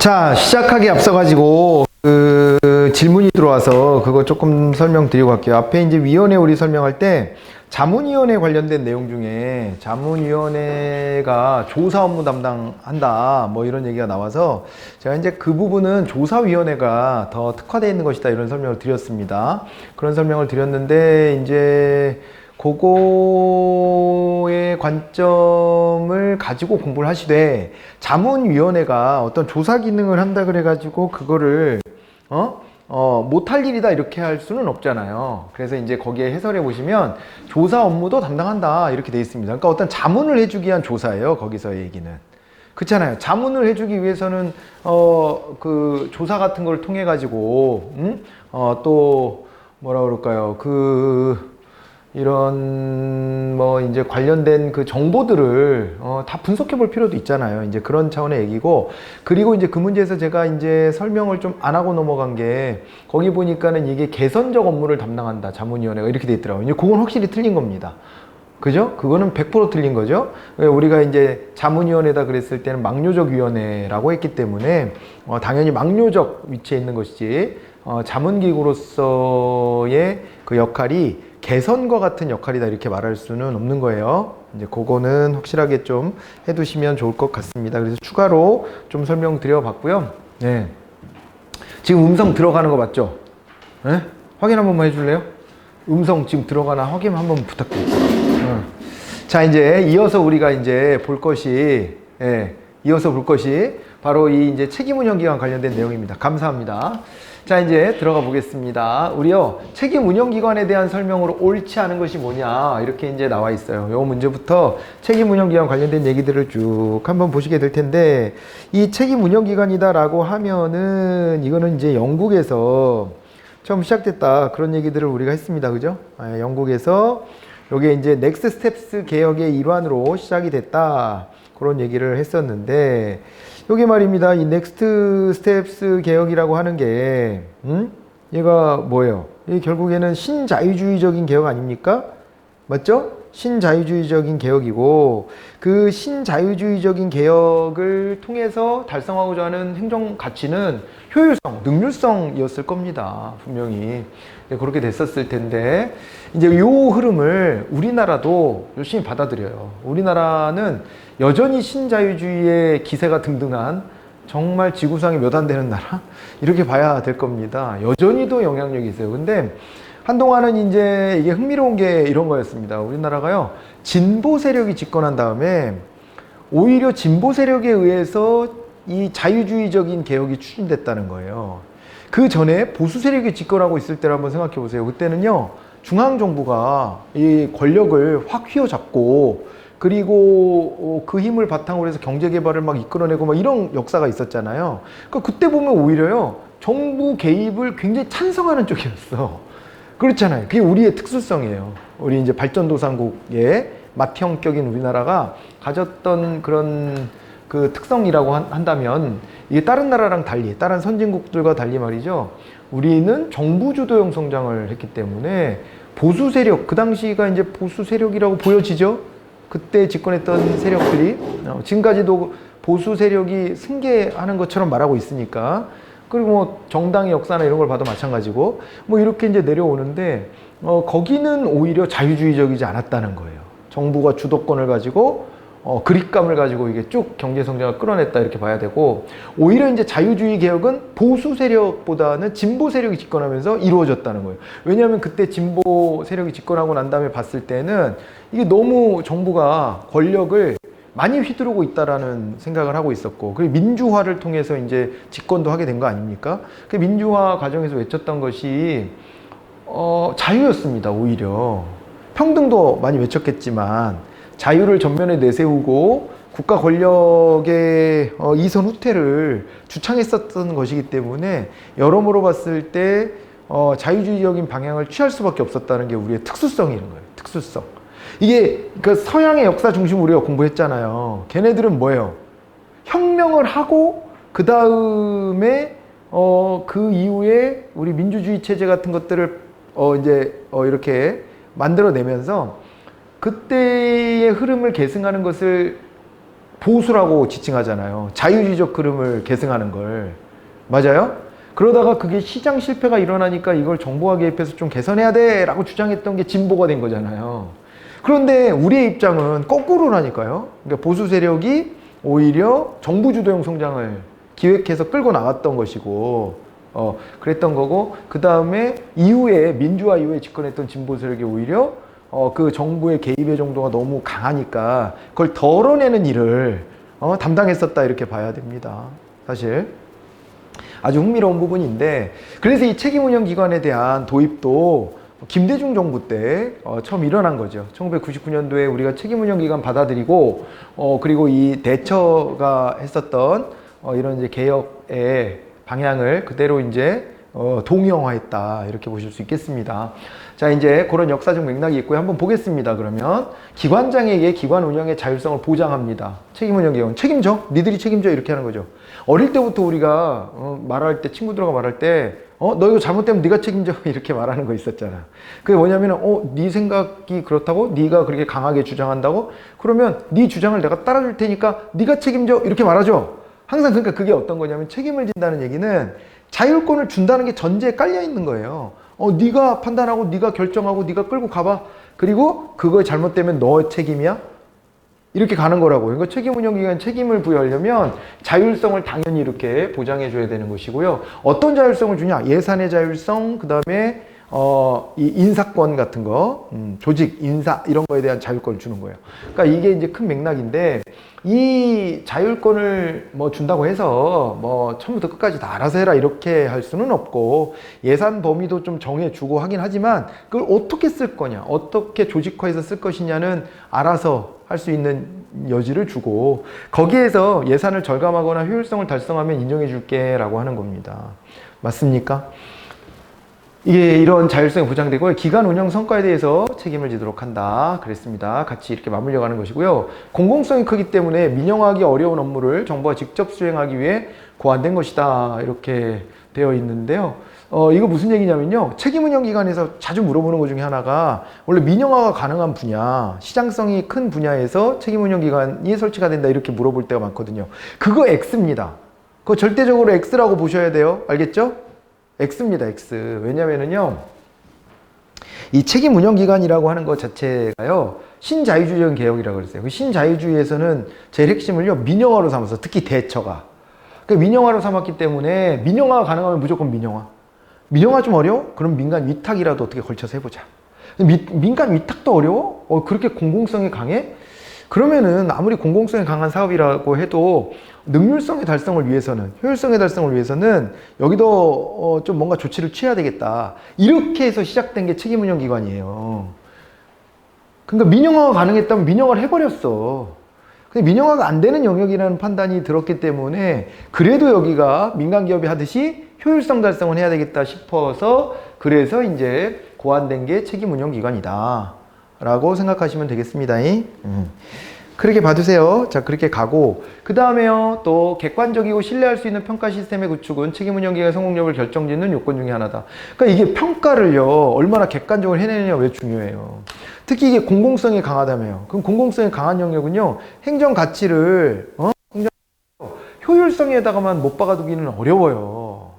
자, 시작하기 앞서가지고 질문이 들어와서 그거 조금 설명드리고 갈게요. 앞에 이제 위원회 우리 설명할 때 자문위원회 관련된 내용 중에 자문위원회가 조사 업무 담당한다 뭐 이런 얘기가 나와서 제가 이제 그 부분은 조사위원회가 더 특화되어 있는 것이다 이런 설명을 드렸습니다. 그런 설명을 드렸는데 이제 그거의 관점을 가지고 공부를 하시되 자문위원회가 어떤 조사 기능을 한다 그래가지고 그거를 못할 일이다 이렇게 할 수는 없잖아요. 그래서 이제 거기에 해설해 보시면 조사 업무도 담당한다 이렇게 돼 있습니다. 그러니까 어떤 자문을 해주기 위한 조사예요. 거기서의 얘기는. 그렇잖아요. 자문을 해주기 위해서는 그 조사 같은 걸 통해 가지고 또 뭐라 그럴까요? 이런 뭐 이제 관련된 그 정보들을 다 분석해 볼 필요도 있잖아요. 이제 그런 차원의 얘기고, 그리고 이제 그 문제에서 제가 이제 설명을 좀 안 하고 넘어간 게 거기 보니까는 이게 개선적 업무를 담당한다 자문위원회가 이렇게 돼 있더라고요. 이제 그건 확실히 틀린 겁니다. 그죠? 그거는 100% 틀린 거죠. 우리가 이제 자문위원회다 그랬을 때는 막료적 위원회라고 했기 때문에 당연히 막료적 위치에 있는 것이지 자문기구로서의 그 역할이 개선과 같은 역할이다 이렇게 말할 수는 없는 거예요. 이제 그거는 확실하게 좀 해두시면 좋을 것 같습니다. 그래서 추가로 좀 설명드려 봤고요. 네. 지금 음성 들어가는 거 맞죠? 네? 확인 한 번만 해줄래요? 음성 지금 들어가나 확인 한번 부탁드릴게요. 자, 이제 이어서 우리가 이제 볼 것이, 이어서 볼 것이 바로 이 이제 책임운영기관 관련된 내용입니다. 감사합니다. 자, 이제 들어가 보겠습니다. 우리요, 책임운영기관에 대한 설명으로 옳지 않은 것이 뭐냐, 이렇게 이제 나와 있어요. 요 문제부터 책임운영기관 관련된 얘기들을 쭉 한번 보시게 될 텐데, 이 책임운영기관이다라고 하면은, 이거는 이제 영국에서 처음 시작됐다. 그런 얘기들을 우리가 했습니다. 그죠? 영국에서 요게 이제 넥스트 스텝스 개혁의 일환으로 시작이 됐다. 그런 얘기를 했었는데, 요게 말입니다. 이 넥스트 스텝스 개혁이라고 하는 게, 얘가 뭐예요? 이게 결국에는 신자유주의적인 개혁 아닙니까? 맞죠? 신자유주의적인 개혁이고, 그 신자유주의적인 개혁을 통해서 달성하고자 하는 행정 가치는 효율성, 능률성이었을 겁니다. 분명히. 그렇게 됐었을 텐데, 이제 요 흐름을 우리나라도 열심히 받아들여요. 우리나라는 여전히 신자유주의의 기세가 등등한 정말 지구상에 몇 안 되는 나라? 이렇게 봐야 될 겁니다. 여전히도 영향력이 있어요. 근데 한동안은 이제 이게 흥미로운 게 이런 거였습니다. 우리나라가요, 진보 세력이 집권한 다음에 오히려 진보 세력에 의해서 이 자유주의적인 개혁이 추진됐다는 거예요. 그 전에 보수 세력이 집권하고 있을 때를 한번 생각해 보세요. 그때는요, 중앙정부가 이 권력을 확 휘어잡고, 그리고 그 힘을 바탕으로 해서 경제개발을 막 이끌어내고 막 이런 역사가 있었잖아요. 그러니까 그때 보면 오히려요, 정부 개입을 굉장히 찬성하는 쪽이었어. 그렇잖아요. 그게 우리의 특수성이에요. 우리 이제 발전도상국의 맏형격인 우리나라가 가졌던 그런 그 특성이라고 한다면, 이게 다른 나라랑 달리, 다른 선진국들과 달리 말이죠. 우리는 정부 주도형 성장을 했기 때문에 보수 세력, 그 당시가 이제 보수 세력이라고 보여지죠? 그때 집권했던 세력들이 지금까지도 보수 세력이 승계하는 것처럼 말하고 있으니까, 그리고 뭐 정당의 역사나 이런 걸 봐도 마찬가지고 뭐 이렇게 이제 내려오는데 거기는 오히려 자유주의적이지 않았다는 거예요. 정부가 주도권을 가지고 그립감을 가지고 이게 쭉 경제 성장을 끌어냈다 이렇게 봐야 되고, 오히려 이제 자유주의 개혁은 보수 세력보다는 진보 세력이 집권하면서 이루어졌다는 거예요. 왜냐하면 그때 진보 세력이 집권하고 난 다음에 봤을 때는 이게 너무 정부가 권력을 많이 휘두르고 있다라는 생각을 하고 있었고, 그리고 민주화를 통해서 이제 집권도 하게 된 거 아닙니까? 그 민주화 과정에서 외쳤던 것이 자유였습니다. 오히려 평등도 많이 외쳤겠지만 자유를 전면에 내세우고 국가 권력의 이선 후퇴를 주창했었던 것이기 때문에 여러모로 봤을 때 자유주의적인 방향을 취할 수밖에 없었다는 게 우리의 특수성이라는 거예요. 특수성. 이게 그 서양의 역사 중심으로 우리가 공부했잖아요. 걔네들은 뭐예요? 혁명을 하고 그 다음에 그 이후에 우리 민주주의 체제 같은 것들을 이렇게 만들어내면서 그때의 흐름을 계승하는 것을 보수라고 지칭하잖아요. 자유주의적 흐름을 계승하는 걸. 맞아요? 그러다가 그게 시장 실패가 일어나니까 이걸 정부가 개입해서 좀 개선해야 돼 라고 주장했던 게 진보가 된 거잖아요. 그런데 우리의 입장은 거꾸로라니까요. 그러니까 보수 세력이 오히려 정부 주도형 성장을 기획해서 끌고 나갔던 것이고, 그랬던 거고, 그 다음에 이후에, 민주화 이후에 집권했던 진보 세력이 오히려 그 정부의 개입의 정도가 너무 강하니까 그걸 덜어내는 일을 담당했었다 이렇게 봐야 됩니다. 사실 아주 흥미로운 부분인데, 그래서 이 책임운영기관에 대한 도입도 김대중 정부 때 처음 일어난 거죠. 1999년도에 우리가 책임운영기관 받아들이고 그리고 이 대처가 했었던 이런 이제 개혁의 방향을 그대로 이제 동영화했다 이렇게 보실 수 있겠습니다. 자, 이제 그런 역사적 맥락이 있고요. 한번 보겠습니다. 그러면 기관장에게 기관 운영의 자율성을 보장합니다. 책임운영기관 책임져, 니들이 책임져 이렇게 하는 거죠. 어릴 때부터 우리가 말할 때, 친구들하고 말할 때 너 이거 잘못되면 네가 책임져 이렇게 말하는 거 있었잖아. 그게 뭐냐면은 네 생각이 그렇다고, 네가 그렇게 강하게 주장한다고, 그러면 네 주장을 내가 따라줄 테니까 네가 책임져 이렇게 말하죠. 항상. 그러니까 그게 어떤 거냐면, 책임을 진다는 얘기는 자율권을 준다는 게 전제에 깔려 있는 거예요. 네가 판단하고 네가 결정하고 네가 끌고 가봐. 그리고 그거 잘못되면 너 책임이야. 이렇게 가는 거라고. 그러니까 책임운영기관 책임을 부여하려면 자율성을 당연히 이렇게 보장해 줘야 되는 것이고요. 어떤 자율성을 주냐? 예산의 자율성, 그 다음에 이 인사권 같은 거, 조직, 인사 이런 거에 대한 자율권을 주는 거예요. 그러니까 이게 이제 큰 맥락인데, 이 자율권을 뭐 준다고 해서 뭐 처음부터 끝까지 다 알아서 해라 이렇게 할 수는 없고, 예산 범위도 좀 정해주고 하긴 하지만 그걸 어떻게 쓸 거냐, 어떻게 조직화해서 쓸 것이냐는 알아서 할 수 있는 여지를 주고, 거기에서 예산을 절감하거나 효율성을 달성하면 인정해 줄게 라고 하는 겁니다. 맞습니까? 이게 이런 자율성이 보장되고, 기관 운영 성과에 대해서 책임을 지도록 한다 그랬습니다. 같이 이렇게 맞물려 가는 것이고요. 공공성이 크기 때문에 민영화하기 어려운 업무를 정부가 직접 수행하기 위해 고안된 것이다 이렇게 되어 있는데요. 이거 무슨 얘기냐면요, 책임운영기관에서 자주 물어보는 것 중에 하나가, 원래 민영화가 가능한 분야, 시장성이 큰 분야에서 책임운영기관이 설치가 된다 이렇게 물어볼 때가 많거든요. 그거 X입니다. 그거 절대적으로 X라고 보셔야 돼요. 알겠죠? X입니다. X. 왜냐면은요, 이 책임운영기관이라고 하는 것 자체가요, 신자유주의적인 개혁이라고 그랬어요. 그 신자유주의에서는 제일 핵심을요, 민영화로 삼아서, 특히 대처가. 그러니까 민영화로 삼았기 때문에, 민영화가 가능하면 무조건 민영화. 민영화 좀 어려워? 그럼 민간 위탁이라도 어떻게 걸쳐서 해보자. 민간 위탁도 어려워? 그렇게 공공성이 강해? 그러면은 아무리 공공성이 강한 사업이라고 해도 능률성의 달성을 위해서는, 효율성의 달성을 위해서는 여기도 좀 뭔가 조치를 취해야 되겠다. 이렇게 해서 시작된 게 책임운영기관이에요. 그러니까 민영화가 가능했다면 민영화를 해버렸어. 근데 민영화가 안 되는 영역이라는 판단이 들었기 때문에, 그래도 여기가 민간기업이 하듯이 효율성 달성은 해야 되겠다 싶어서, 그래서 이제 고안된 게 책임운영기관이다 라고 생각하시면 되겠습니다. 그렇게 봐두세요. 자, 그렇게 가고, 그 다음에요, 또 객관적이고 신뢰할 수 있는 평가 시스템의 구축은 책임운영기관의 성공력을 결정짓는 요건 중에 하나다. 그러니까 이게 평가를요, 얼마나 객관적으로 해내느냐가 왜 중요해요. 특히 이게 공공성이 강하다며요. 그럼 공공성이 강한 영역은요, 행정 가치를 효율성에다가만 못 박아두기는 어려워요.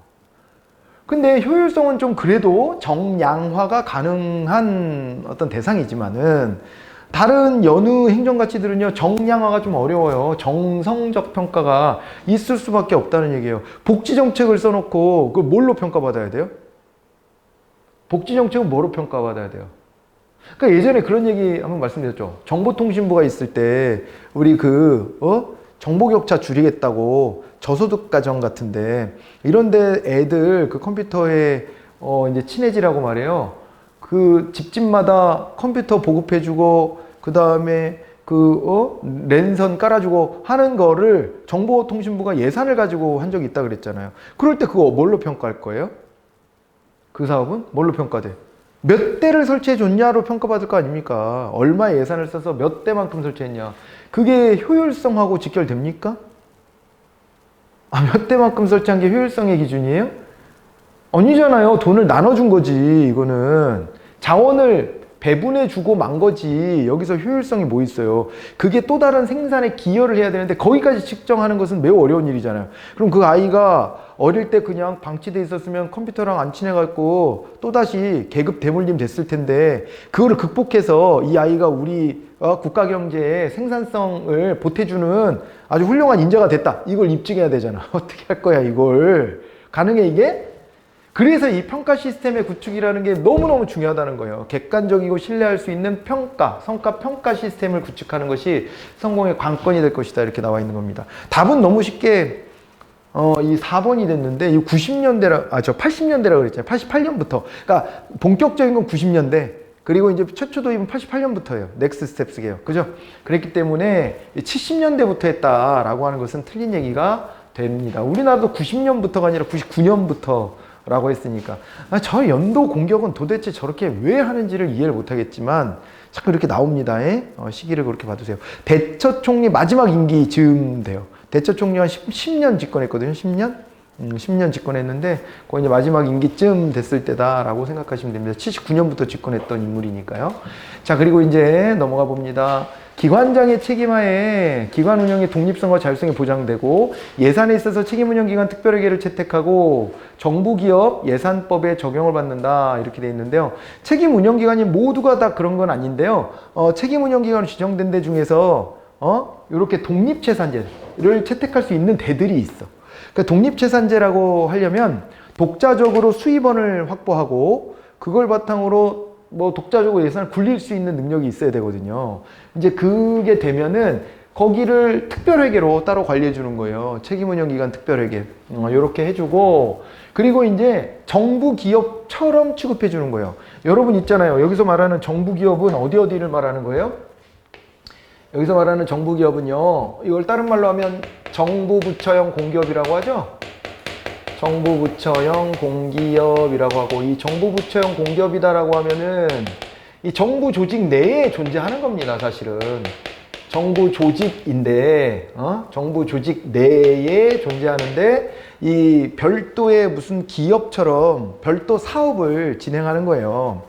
근데 효율성은 좀 그래도 정량화가 가능한 어떤 대상이지만은, 다른 여느 행정가치들은요, 정량화가 좀 어려워요. 정성적 평가가 있을 수밖에 없다는 얘기예요. 복지정책을 써놓고 그걸 뭘로 평가받아야 돼요? 복지정책은 뭐로 평가받아야 돼요? 그러니까 예전에 그런 얘기 한번 말씀드렸죠. 정보통신부가 있을 때 우리 정보격차 줄이겠다고 저소득 가정 같은데, 이런데 애들 그 컴퓨터에 이제 친해지라고 말해요. 그 집집마다 컴퓨터 보급해주고, 그 다음에 랜선 깔아주고 하는 거를 정보통신부가 예산을 가지고 한 적이 있다 그랬잖아요. 그럴 때 그거 뭘로 평가할 거예요? 그 사업은 뭘로 평가돼? 몇 대를 설치해 줬냐로 평가받을 거 아닙니까? 얼마 예산을 써서 몇 대만큼 설치했냐. 그게 효율성하고 직결됩니까? 몇 대만큼 설치한 게 효율성의 기준이에요? 아니잖아요. 돈을 나눠준 거지. 이거는 자원을 배분해주고 만 거지. 여기서 효율성이 뭐 있어요? 그게 또 다른 생산에 기여를 해야 되는데 거기까지 측정하는 것은 매우 어려운 일이잖아요. 그럼 그 아이가 어릴 때 그냥 방치돼 있었으면 컴퓨터랑 안 친해갖고 또다시 계급 대물림 됐을 텐데 그거를 극복해서 이 아이가 우리 국가 경제의 생산성을 보태주는 아주 훌륭한 인재가 됐다. 이걸 입증해야 되잖아. 어떻게 할 거야, 이걸? 가능해, 이게? 그래서 이 평가 시스템의 구축이라는 게 너무너무 중요하다는 거예요. 객관적이고 신뢰할 수 있는 평가, 성과 평가 시스템을 구축하는 것이 성공의 관건이 될 것이다. 이렇게 나와 있는 겁니다. 답은 너무 쉽게 이 4번이 됐는데 이 90년대라, 80년대라고 그랬잖아요. 88년부터. 그러니까 본격적인 건 90년대. 그리고 이제 최초 도입은 88년부터예요. 넥스트 스텝스게요. 그죠? 그랬기 때문에 70년대부터 했다라고 하는 것은 틀린 얘기가 됩니다. 우리나라도 90년부터가 아니라 99년부터 라고 했으니까 저 연도 공격은 도대체 저렇게 왜 하는지를 이해를 못하겠지만 자꾸 이렇게 나옵니다. 시기를 그렇게 봐두세요. 대처 총리 마지막 임기 즈음 돼요. 대처 총리 한 10년 집권했거든요. 10년? 10년 집권했는데 거의 이제 마지막 임기쯤 됐을 때다라고 생각하시면 됩니다. 79년부터 집권했던 인물이니까요. 자, 그리고 이제 넘어가 봅니다. 기관장의 책임하에 기관 운영의 독립성과 자율성이 보장되고 예산에 있어서 책임운영기관 특별회계를 채택하고 정부기업 예산법에 적용을 받는다 이렇게 돼 있는데요. 책임운영기관이 모두가 다 그런 건 아닌데요. 책임운영기관으로 지정된 데 중에서 이렇게 독립채산제를 채택할 수 있는 데들이 있어. 그러니까 독립채산제라고 하려면 독자적으로 수입원을 확보하고 그걸 바탕으로 뭐 독자적으로 예산을 굴릴 수 있는 능력이 있어야 되거든요. 이제 그게 되면은 거기를 특별회계로 따로 관리해 주는 거예요. 책임운영기관 특별회계. 이렇게 해주고 그리고 이제 정부 기업처럼 취급해 주는 거예요. 여러분 있잖아요. 여기서 말하는 정부 기업은 어디를 말하는 거예요? 여기서 말하는 정부 기업은요. 이걸 다른 말로 하면 정부 부처형 공기업이라고 하죠. 정부 부처형 공기업이라고 하고 이 정부 부처형 공기업이다라고 하면은 이 정부 조직 내에 존재하는 겁니다. 사실은 정부 조직인데 정부 조직 내에 존재하는데 이 별도의 무슨 기업처럼 별도 사업을 진행하는 거예요.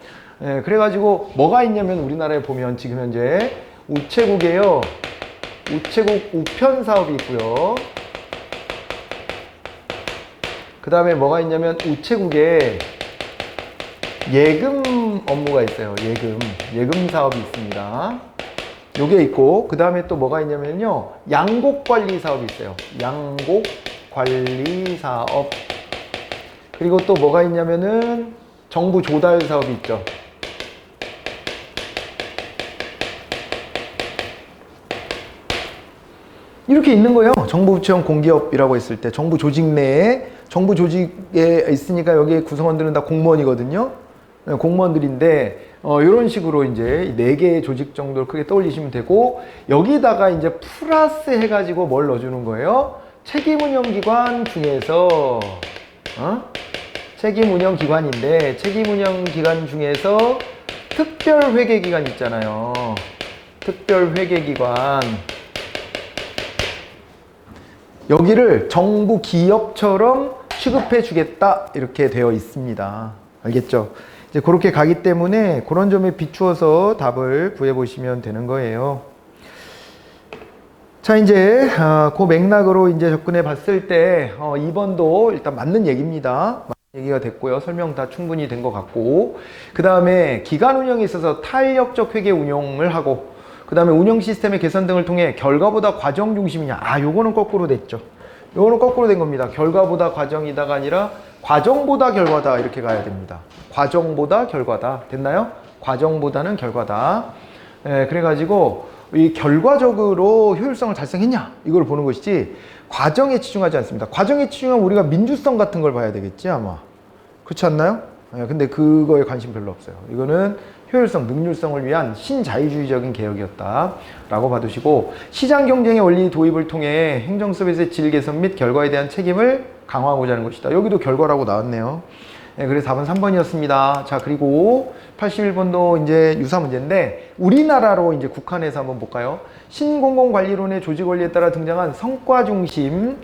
그래가지고 뭐가 있냐면 우리나라에 보면 지금 현재 우체국에요. 우체국 우편 사업이 있고요. 그 다음에 뭐가 있냐면 우체국에 예금 업무가 있어요. 예금 사업이 있습니다. 요게 있고 그 다음에 또 뭐가 있냐면요. 양곡관리 사업이 있어요. 양곡관리 사업. 그리고 또 뭐가 있냐면은 정부 조달 사업이 있죠. 이렇게 있는 거예요. 정부 부처형 공기업이라고 했을 때 정부 조직 내에 정부 조직에 있으니까 여기 구성원들은 다 공무원이거든요. 공무원들인데 이런 식으로 이제 4개의 조직 정도를 크게 떠올리시면 되고 여기다가 이제 플러스 해가지고 뭘 넣어주는 거예요? 책임운영기관 중에서 책임운영기관인데 책임운영기관 중에서 특별회계기관 있잖아요. 특별회계기관 여기를 정부 기업처럼 취급해 주겠다 이렇게 되어 있습니다. 알겠죠? 이제 그렇게 가기 때문에 그런 점에 비추어서 답을 구해 보시면 되는 거예요. 자, 이제 그 맥락으로 이제 접근해 봤을 때 2번도 일단 맞는 얘기입니다. 맞는 얘기가 됐고요. 설명 다 충분히 된 것 같고 그 다음에 기관 운영에 있어서 탄력적 회계 운용을 하고 그 다음에 운영 시스템의 개선 등을 통해 결과보다 과정 중심이냐. 요거는 거꾸로 됐죠. 요거는 거꾸로 된 겁니다. 결과보다 과정이다가 아니라 과정보다 결과다 이렇게 가야 됩니다. 과정보다 결과다. 됐나요? 과정보다는 결과다. 그래가지고 이 결과적으로 효율성을 달성했냐 이걸 보는 것이지 과정에 치중하지 않습니다. 과정에 치중하면 우리가 민주성 같은 걸 봐야 되겠지 아마. 그렇지 않나요? 근데 그거에 관심 별로 없어요. 이거는 효율성, 능률성을 위한 신자유주의적인 개혁이었다라고 봐두시고 시장 경쟁의 원리 도입을 통해 행정 서비스의 질 개선 및 결과에 대한 책임을 강화하고자 하는 것이다. 여기도 결과라고 나왔네요. 그래서 답은 3번이었습니다. 자, 그리고 81번도 이제 유사 문제인데 우리나라로 이제 국한해서 한번 볼까요? 신공공관리론의 조직 원리에 따라 등장한 성과 중심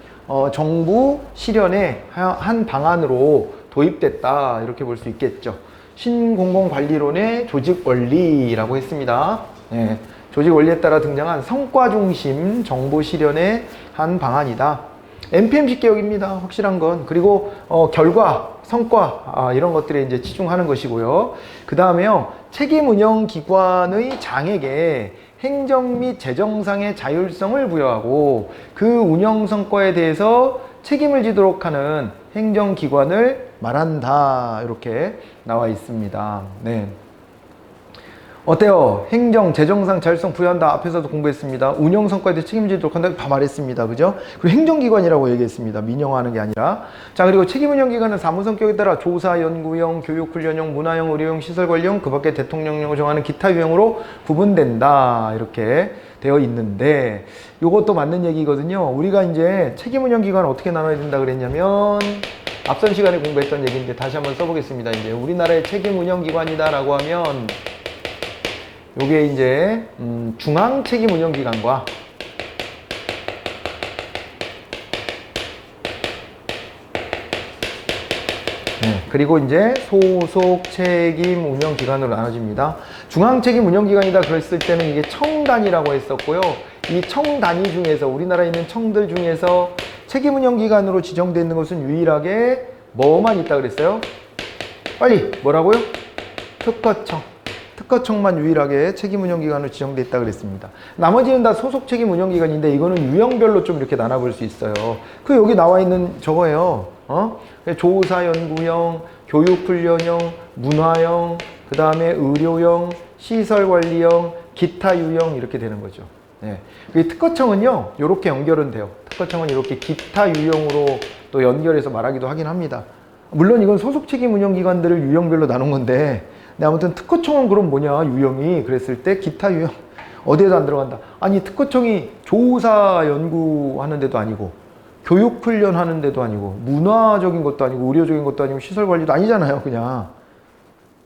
정부 실현의 한 방안으로 도입됐다 이렇게 볼 수 있겠죠. 신공공관리론의 조직 원리라고 했습니다. 네, 조직 원리에 따라 등장한 성과 중심 정보 실현의 한 방안이다. NPM식 개혁입니다. 확실한 건. 그리고 결과, 성과 이런 것들에 이제 치중하는 것이고요. 그 다음에요. 책임 운영 기관의 장에게 행정 및 재정상의 자율성을 부여하고 그 운영 성과에 대해서 책임을 지도록 하는 행정기관을 말한다. 이렇게 나와 있습니다. 네. 어때요? 행정, 재정상 자율성 부여한다. 앞에서도 공부했습니다. 운영 성과에 대해 책임지도록 한다. 다 말했습니다. 그죠? 그리고 행정기관이라고 얘기했습니다. 민영화하는 게 아니라. 자, 그리고 책임운영기관은 사무 성격에 따라 조사, 연구형, 교육훈련형, 문화형, 의료형, 시설관리형, 그 밖에 대통령령을 정하는 기타 유형으로 구분된다. 이렇게 되어 있는데, 이것도 맞는 얘기거든요. 우리가 이제 책임운영기관을 어떻게 나눠야 된다 그랬냐면, 앞선 시간에 공부했던 얘기인데 다시 한번 써보겠습니다. 이제 우리나라의 책임운영기관이다라고 하면, 요게 이제 중앙 책임 운영 기관과 그리고 이제 소속 책임 운영 기관으로 나눠집니다. 중앙 책임 운영 기관이다 그랬을 때는 이게 청 단위라고 했었고요. 이 청 단위 중에서 우리나라에 있는 청들 중에서 책임 운영 기관으로 지정되어 있는 것은 유일하게 뭐만 있다 그랬어요? 빨리 뭐라고요? 특허청. 특허청만 유일하게 책임운영기관으로 지정되어 있다 그랬습니다. 나머지는 다 소속 책임운영기관인데 이거는 유형별로 좀 이렇게 나눠볼 수 있어요. 그 여기 나와 있는 저거예요. 조사연구형, 교육훈련형, 문화형, 그 다음에 의료형, 시설관리형, 기타 유형 이렇게 되는 거죠. 네. 특허청은요, 이렇게 연결은 돼요. 특허청은 이렇게 기타 유형으로 또 연결해서 말하기도 하긴 합니다. 물론 이건 소속 책임운영기관들을 유형별로 나눈 건데 근데 아무튼 특허청은 그럼 뭐냐 유형이 그랬을 때 기타 유형 어디에도 안 들어간다. 아니 특허청이 조사 연구하는 데도 아니고 교육훈련 하는 데도 아니고 문화적인 것도 아니고 의료적인 것도 아니고 시설관리도 아니잖아요. 그냥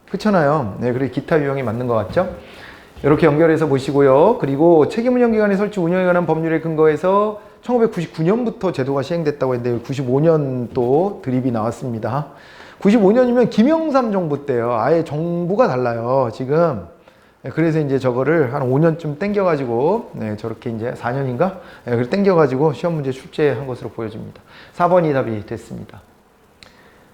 그렇잖아요. 네, 그래 기타 유형이 맞는 것 같죠? 이렇게 연결해서 보시고요. 그리고 책임운영기관의 설치 운영에 관한 법률에 근거해서 1999년부터 제도가 시행됐다고 했는데 95년 또 드립이 나왔습니다. 95년이면 김영삼 정부 때요. 아예 정부가 달라요, 지금. 그래서 이제 저거를 한 5년쯤 땡겨가지고, 네, 저렇게 이제 4년인가? 네, 그걸 땡겨가지고 시험 문제 출제한 것으로 보여집니다. 4번이 답이 됐습니다.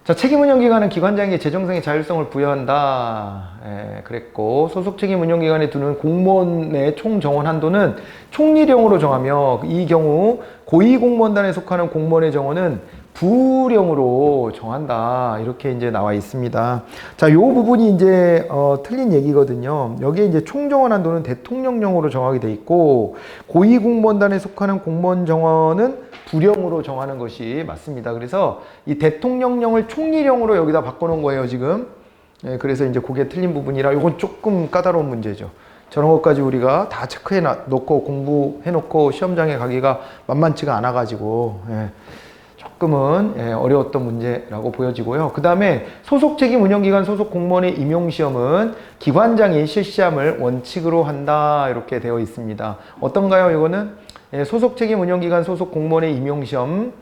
자, 책임운영기관은 기관장에게 재정상의 자율성을 부여한다. 그랬고, 소속 책임운영기관에 두는 공무원의 총 정원 한도는 총리령으로 정하며, 이 경우 고위공무원단에 속하는 공무원의 정원은 부령으로 정한다. 이렇게 이제 나와 있습니다. 자, 요 부분이 이제 틀린 얘기거든요. 여기에 이제 총정원 한도는 대통령령으로 정하게 돼 있고 고위공무원단에 속하는 공무원 정원은 부령으로 정하는 것이 맞습니다. 그래서 이 대통령령을 총리령으로 여기다 바꿔놓은 거예요, 지금. 네, 그래서 이제 그게 틀린 부분이라 이건 조금 까다로운 문제죠. 저런 것까지 우리가 다 체크해 놓고 공부해 놓고 시험장에 가기가 만만치가 않아 가지고 조금은 어려웠던 문제라고 보여지고요. 그 다음에 소속 책임 운영기관 소속 공무원의 임용시험은 기관장이 실시함을 원칙으로 한다. 이렇게 되어 있습니다. 어떤가요? 이거는 소속 책임 운영기관 소속 공무원의 임용시험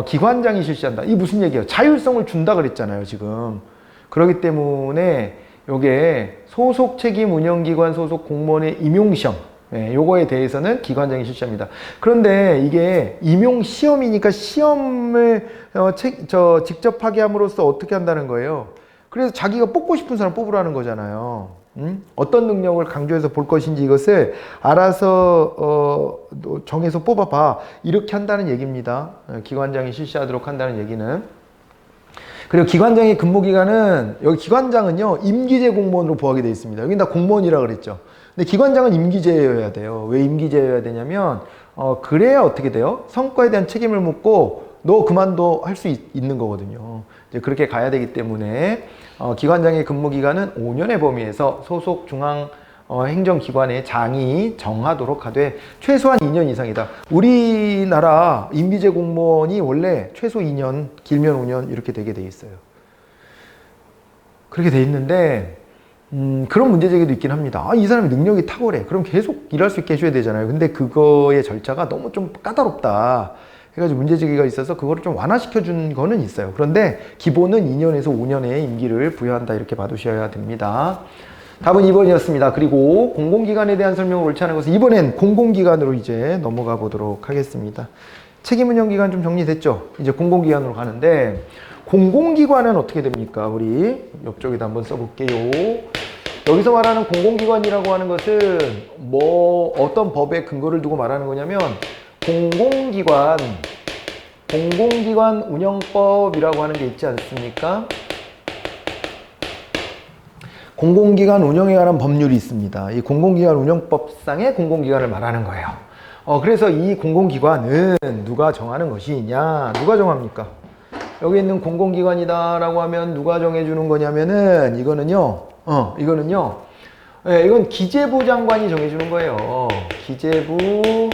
기관장이 실시한다. 이 무슨 얘기예요? 자율성을 준다 그랬잖아요, 지금. 그렇기 때문에 요게 소속 책임 운영기관 소속 공무원의 임용시험 요거에 대해서는 기관장이 실시합니다. 그런데 이게 임용시험이니까 시험을 직접 하게 함으로써 어떻게 한다는 거예요? 그래서 자기가 뽑고 싶은 사람 뽑으라는 거잖아요. 어떤 능력을 강조해서 볼 것인지 이것을 알아서 정해서 뽑아봐. 이렇게 한다는 얘기입니다. 기관장이 실시하도록 한다는 얘기는. 그리고 기관장의 근무기간은 여기 기관장은요 임기제 공무원으로 부하게 되어 있습니다. 여기 다 공무원이라 그랬죠. 근데 기관장은 임기제여야 돼요. 왜 임기제여야 되냐면 그래야 어떻게 돼요? 성과에 대한 책임을 묻고 너 그만둬 할 수 있는 거거든요. 이제 그렇게 가야 되기 때문에 기관장의 근무기간은 5년의 범위에서 소속 중앙 행정기관의 장이 정하도록 하되 최소한 2년 이상이다. 우리나라 임기제 공무원이 원래 최소 2년, 길면 5년 이렇게 되게 돼 있어요. 그렇게 돼 있는데 그런 문제제기도 있긴 합니다. 이 사람이 능력이 탁월해. 그럼 계속 일할 수 있게 해줘야 되잖아요. 근데 그거의 절차가 너무 좀 까다롭다. 해가지고 문제 제기가 있어서 그거를 좀 완화시켜 준 거는 있어요. 그런데 기본은 2년에서 5년의 임기를 부여한다 이렇게 봐두셔야 됩니다. 답은 2번이었습니다. 그리고 공공기관에 대한 설명을 옳지 않은 것은 이번엔 공공기관으로 이제 넘어가 보도록 하겠습니다. 책임운영기관 좀 정리됐죠? 이제 공공기관으로 가는데 공공기관은 어떻게 됩니까? 우리 옆쪽에다 한번 써볼게요. 여기서 말하는 공공기관이라고 하는 것은 뭐 어떤 법의 근거를 두고 말하는 거냐면 공공기관 운영법이라고 하는 게 있지 않습니까? 공공기관 운영에 관한 법률이 있습니다. 이 공공기관 운영법상의 공공기관을 말하는 거예요. 그래서 이 공공기관은 누가 정하는 것이냐? 누가 정합니까? 여기 있는 공공기관이다라고 하면 누가 정해주는 거냐면은 이거는요. 네, 이건 기재부 장관이 정해주는 거예요. 기재부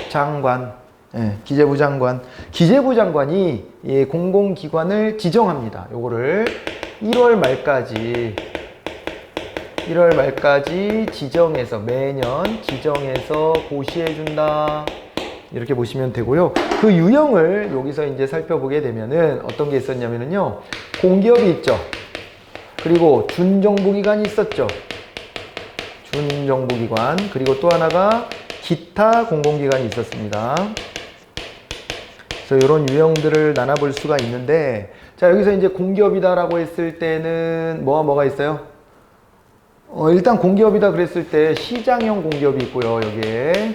장관. 네, 기재부 장관이 이 공공기관을 지정합니다. 요거를 1월 말까지 지정해서 매년 지정해서 고시해 준다. 이렇게 보시면 되고요. 그 유형을 여기서 이제 살펴보게 되면은 어떤 게 있었냐면은요. 공기업이 있죠. 그리고 준정부기관이 있었죠. 준정부기관. 그리고 또 하나가 기타 공공기관이 있었습니다. 그래서 이런 유형들을 나눠볼 수가 있는데, 자, 여기서 이제 공기업이다라고 했을 때는 뭐가 있어요? 일단 공기업이다 그랬을 때 시장형 공기업이 있고요, 여기에.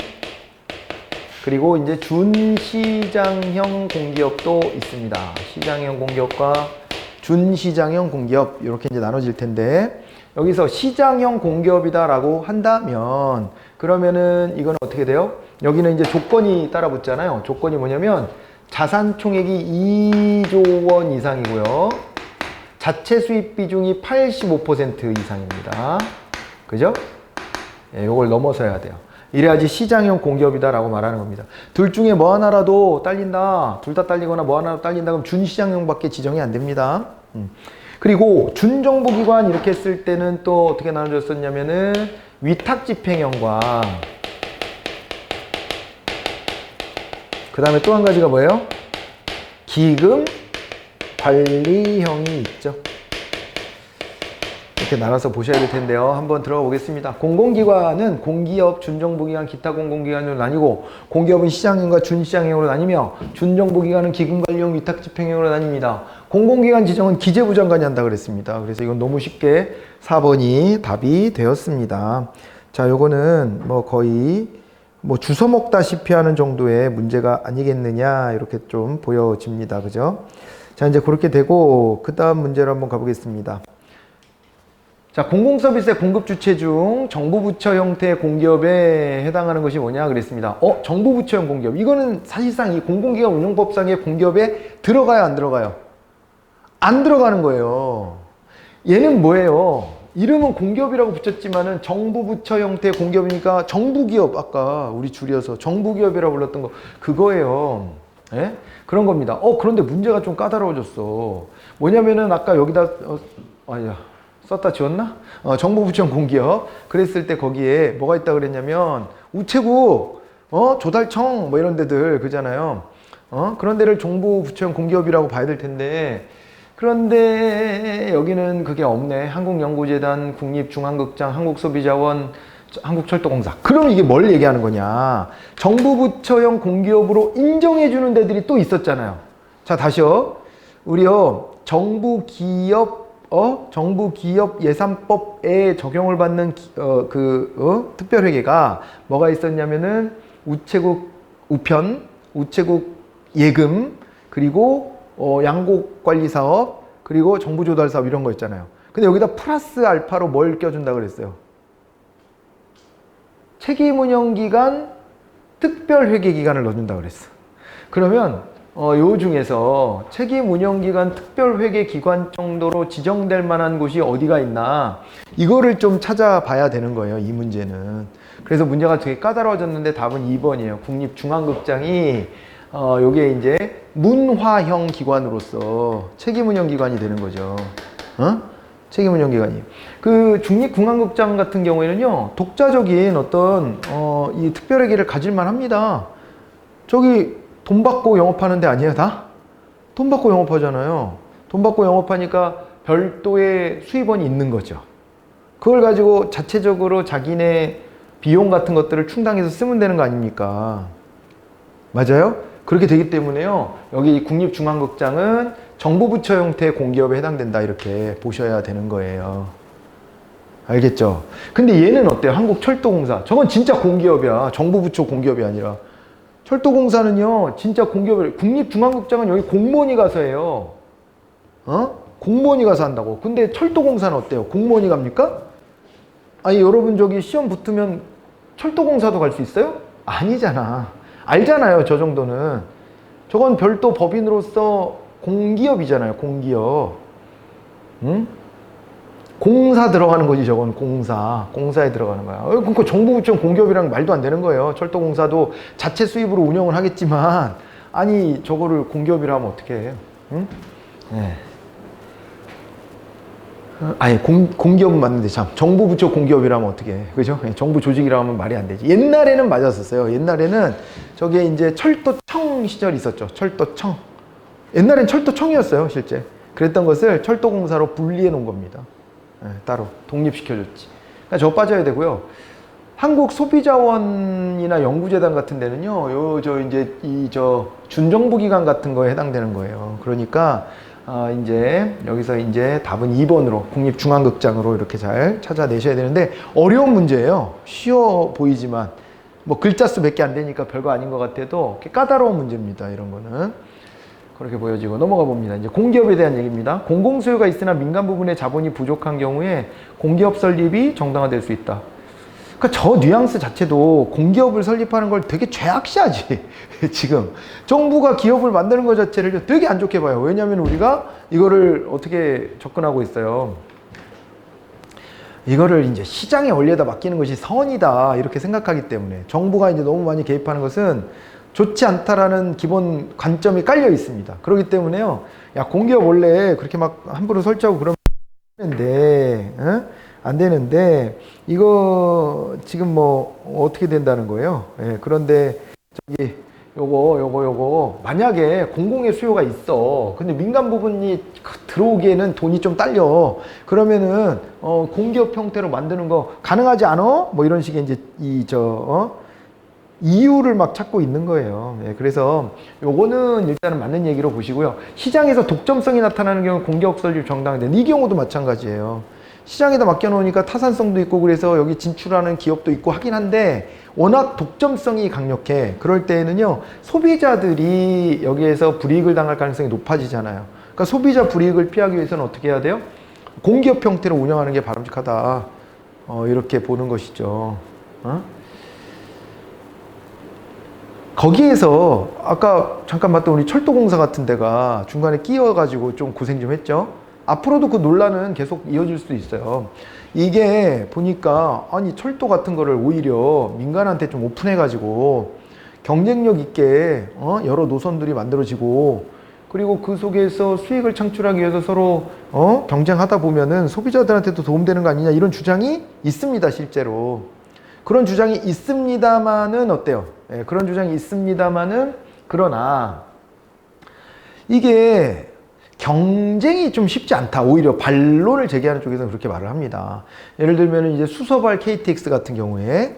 그리고 이제 준시장형 공기업도 있습니다. 시장형 공기업과 준시장형 공기업 이렇게 이제 나눠질 텐데, 여기서 시장형 공기업이다라고 한다면 그러면은 이건 어떻게 돼요? 여기는 이제 조건이 따라 붙잖아요. 조건이 뭐냐면 자산 총액이 2조 원 이상이고요. 자체 수입 비중이 85% 이상입니다. 그죠? 예, 요걸 넘어서야 돼요. 이래야지 시장형 공기업이다라고 말하는 겁니다. 둘 중에 뭐 하나라도 딸린다, 둘 다 딸리거나 뭐 하나라도 딸린다 그럼 준시장형밖에 지정이 안 됩니다. 그리고 준정부기관 이렇게 했을 때는 또 어떻게 나눠졌었냐면은 위탁집행형과 그 다음에 또 한 가지가 뭐예요? 기금 관리형이 있죠. 이렇게 나눠서 보셔야 될 텐데요. 한번 들어가 보겠습니다. 공공기관은 공기업, 준정부기관, 기타 공공기관으로 나뉘고, 공기업은 시장형과 준시장형으로 나뉘며, 준정부기관은 기금관리형, 위탁집행형으로 나뉩니다. 공공기관 지정은 기재부 장관이 한다 그랬습니다. 그래서 이건 너무 쉽게 4번이 답이 되었습니다. 자, 요거는 뭐 거의 뭐 주워 먹다시피 하는 정도의 문제가 아니겠느냐 이렇게 좀 보여집니다. 그죠? 자, 이제 그렇게 되고 그 다음 문제로 한번 가보겠습니다. 자, 공공서비스의 공급 주체 중 정부 부처 형태의 공기업에 해당하는 것이 뭐냐 그랬습니다. 정부 부처형 공기업. 이거는 사실상 이 공공기관 운영법상의 공기업에 들어가요, 안 들어가요? 안 들어가는 거예요. 얘는 뭐예요? 이름은 공기업이라고 붙였지만은 정부 부처 형태의 공기업이니까 정부기업, 아까 우리 줄여서 정부기업이라고 불렀던 거 그거예요. 예? 그런 겁니다. 그런데 문제가 좀 까다로워졌어. 뭐냐면은 아까 여기다 썼다 지웠나? 정부 부처형 공기업 그랬을 때 거기에 뭐가 있다 그랬냐면 우체국, 조달청 뭐 이런 데들 그잖아요. 그런 데를 정부 부처형 공기업이라고 봐야 될 텐데, 그런데 여기는 그게 없네. 한국연구재단, 국립중앙극장, 한국소비자원, 한국철도공사. 그럼 이게 뭘 얘기하는 거냐? 정부 부처형 공기업으로 인정해주는 데들이 또 있었잖아요. 자, 다시요. 우리요, 정부기업 예산법에 적용을 받는 특별회계가 뭐가 있었냐면은 우체국 우편, 우체국 예금, 그리고 양곡관리사업, 그리고 정부조달사업 이런 거 있잖아요. 근데 여기다 플러스 알파로 뭘 껴준다 그랬어요? 책임운영기관 특별회계기관을 넣어준다 그랬어. 그러면 요 중에서 책임운영기관 특별회계기관 정도로 지정될 만한 곳이 어디가 있나, 이거를 좀 찾아봐야 되는 거예요, 이 문제는. 그래서 문제가 되게 까다로워졌는데 답은 2번이에요. 국립중앙극장이 요게 이제 문화형 기관으로서 책임운영기관이 되는 거죠. 책임운영기관이. 그 중립중앙극장 같은 경우에는요, 독자적인 어떤 이 특별회계를 가질만 합니다. 저기 돈 받고 영업하는 데 아니에요, 다? 돈 받고 영업하잖아요. 돈 받고 영업하니까 별도의 수입원이 있는 거죠. 그걸 가지고 자체적으로 자기네 비용 같은 것들을 충당해서 쓰면 되는 거 아닙니까? 맞아요? 그렇게 되기 때문에요. 여기 국립중앙극장은 정부 부처 형태의 공기업에 해당된다 이렇게 보셔야 되는 거예요. 알겠죠? 근데 얘는 어때요? 한국철도공사. 저건 진짜 공기업이야. 정부 부처 공기업이 아니라. 철도공사는요, 진짜 공기업을, 국립중앙극장은 여기 공무원이 가서 해요. 공무원이 가서 한다고. 근데 철도공사는 어때요? 공무원이 갑니까? 아니, 여러분 저기 시험 붙으면 철도공사도 갈 수 있어요? 아니잖아. 알잖아요, 저 정도는. 저건 별도 법인으로서 공기업이잖아요, 공기업. 응? 공사 들어가는 거지, 저건 공사. 공사에 들어가는 거야. 그러니까 정부 부처 공기업이랑 말도 안 되는 거예요. 철도공사도 자체 수입으로 운영을 하겠지만, 아니, 저거를 공기업이라 하면 어떻게 해요? 응? 네. 아니, 공기업은 맞는데 참 정부 부처 공기업이라면 어떻게 해? 그죠? 정부 조직이라 하면 말이 안 되지. 옛날에는 맞았었어요. 옛날에는 저게 이제 철도청 시절이 있었죠. 철도청. 옛날엔 철도청이었어요, 실제. 그랬던 것을 철도공사로 분리해 놓은 겁니다. 네, 따로 독립시켜줬지. 그러니까 저 빠져야 되고요. 한국 소비자원이나 연구재단 같은 데는요, 저 준정부기관 같은 거에 해당되는 거예요. 그러니까 이제 여기서 이제 답은 2번으로 국립중앙극장으로 이렇게 잘 찾아내셔야 되는데 어려운 문제예요. 쉬워 보이지만 뭐 글자 수 몇 개 안 되니까 별거 아닌 것 같아도 까다로운 문제입니다. 이런 거는 그렇게 보여지고 넘어가 봅니다. 이제 공기업에 대한 얘기입니다. 공공소유가 있으나 민간 부분의 자본이 부족한 경우에 공기업 설립이 정당화될 수 있다. 그러니까 저 뉘앙스 자체도 공기업을 설립하는 걸 되게 죄악시하지. 지금 정부가 기업을 만드는 것 자체를 되게 안 좋게 봐요. 왜냐하면 우리가 이거를 어떻게 접근하고 있어요. 이거를 이제 시장의 원리에다 맡기는 것이 선이다 이렇게 생각하기 때문에 정부가 이제 너무 많이 개입하는 것은 좋지 않다라는 기본 관점이 깔려 있습니다. 그렇기 때문에요. 야, 공기업 원래 그렇게 막 함부로 설치하고 그러면 안 되는데, 안 되는데 이거 지금 뭐 어떻게 된다는 거예요? 예, 그런데 저기 요거 만약에 공공의 수요가 있어. 근데 민간 부분이 들어오기에는 돈이 좀 딸려. 그러면은 공기업 형태로 만드는 거 가능하지 않아? 뭐 이런 식의 이제 이유를 막 찾고 있는 거예요. 예, 그래서 요거는 일단은 맞는 얘기로 보시고요. 시장에서 독점성이 나타나는 경우 공기업 설립 정당화된 이 경우도 마찬가지예요. 시장에다 맡겨놓으니까 타산성도 있고 그래서 여기 진출하는 기업도 있고 하긴 한데 워낙 독점성이 강력해. 그럴 때에는요, 소비자들이 여기에서 불이익을 당할 가능성이 높아지잖아요. 그러니까 소비자 불이익을 피하기 위해서는 어떻게 해야 돼요? 공기업 형태로 운영하는 게 바람직하다. 이렇게 보는 것이죠. 거기에서 아까 잠깐 봤던 우리 철도공사 같은 데가 중간에 끼어가지고 좀 고생 좀 했죠. 앞으로도 그 논란은 계속 이어질 수도 있어요. 이게 보니까 아니 철도 같은 거를 오히려 민간한테 좀 오픈해가지고 경쟁력 있게 여러 노선들이 만들어지고 그리고 그 속에서 수익을 창출하기 위해서 서로 경쟁하다 보면은 소비자들한테도 도움되는 거 아니냐 이런 주장이 있습니다. 실제로 그런 주장이 있습니다만은 어때요? 예, 그런 주장이 있습니다만은 그러나 이게 경쟁이 좀 쉽지 않다. 오히려 반론을 제기하는 쪽에서는 그렇게 말을 합니다. 예를 들면 이제 수서발 KTX 같은 경우에,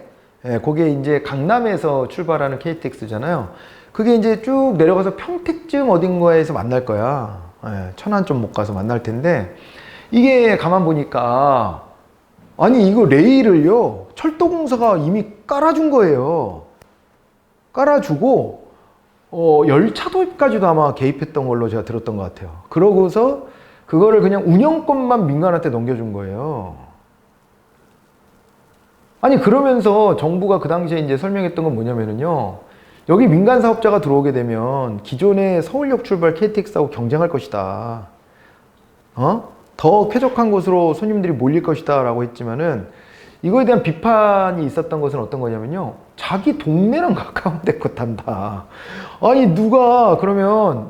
그게 이제 강남에서 출발하는 KTX잖아요. 그게 이제 쭉 내려가서 평택쯤 어딘가에서 만날 거야. 천안 좀 못 가서 만날 텐데, 이게 가만 보니까, 아니, 이거 레일을요, 철도공사가 이미 깔아준 거예요. 깔아주고, 열차 도입까지도 아마 개입했던 걸로 제가 들었던 것 같아요. 그러고서 그거를 그냥 운영권만 민간한테 넘겨준 거예요. 아니, 그러면서 정부가 그 당시에 이제 설명했던 건 뭐냐면요. 여기 민간 사업자가 들어오게 되면 기존의 서울역 출발 KTX하고 경쟁할 것이다. 더 쾌적한 곳으로 손님들이 몰릴 것이다 라고 했지만은 이거에 대한 비판이 있었던 것은 어떤 거냐면요. 자기 동네랑 가까운 데 거 탄다. 아니 누가 그러면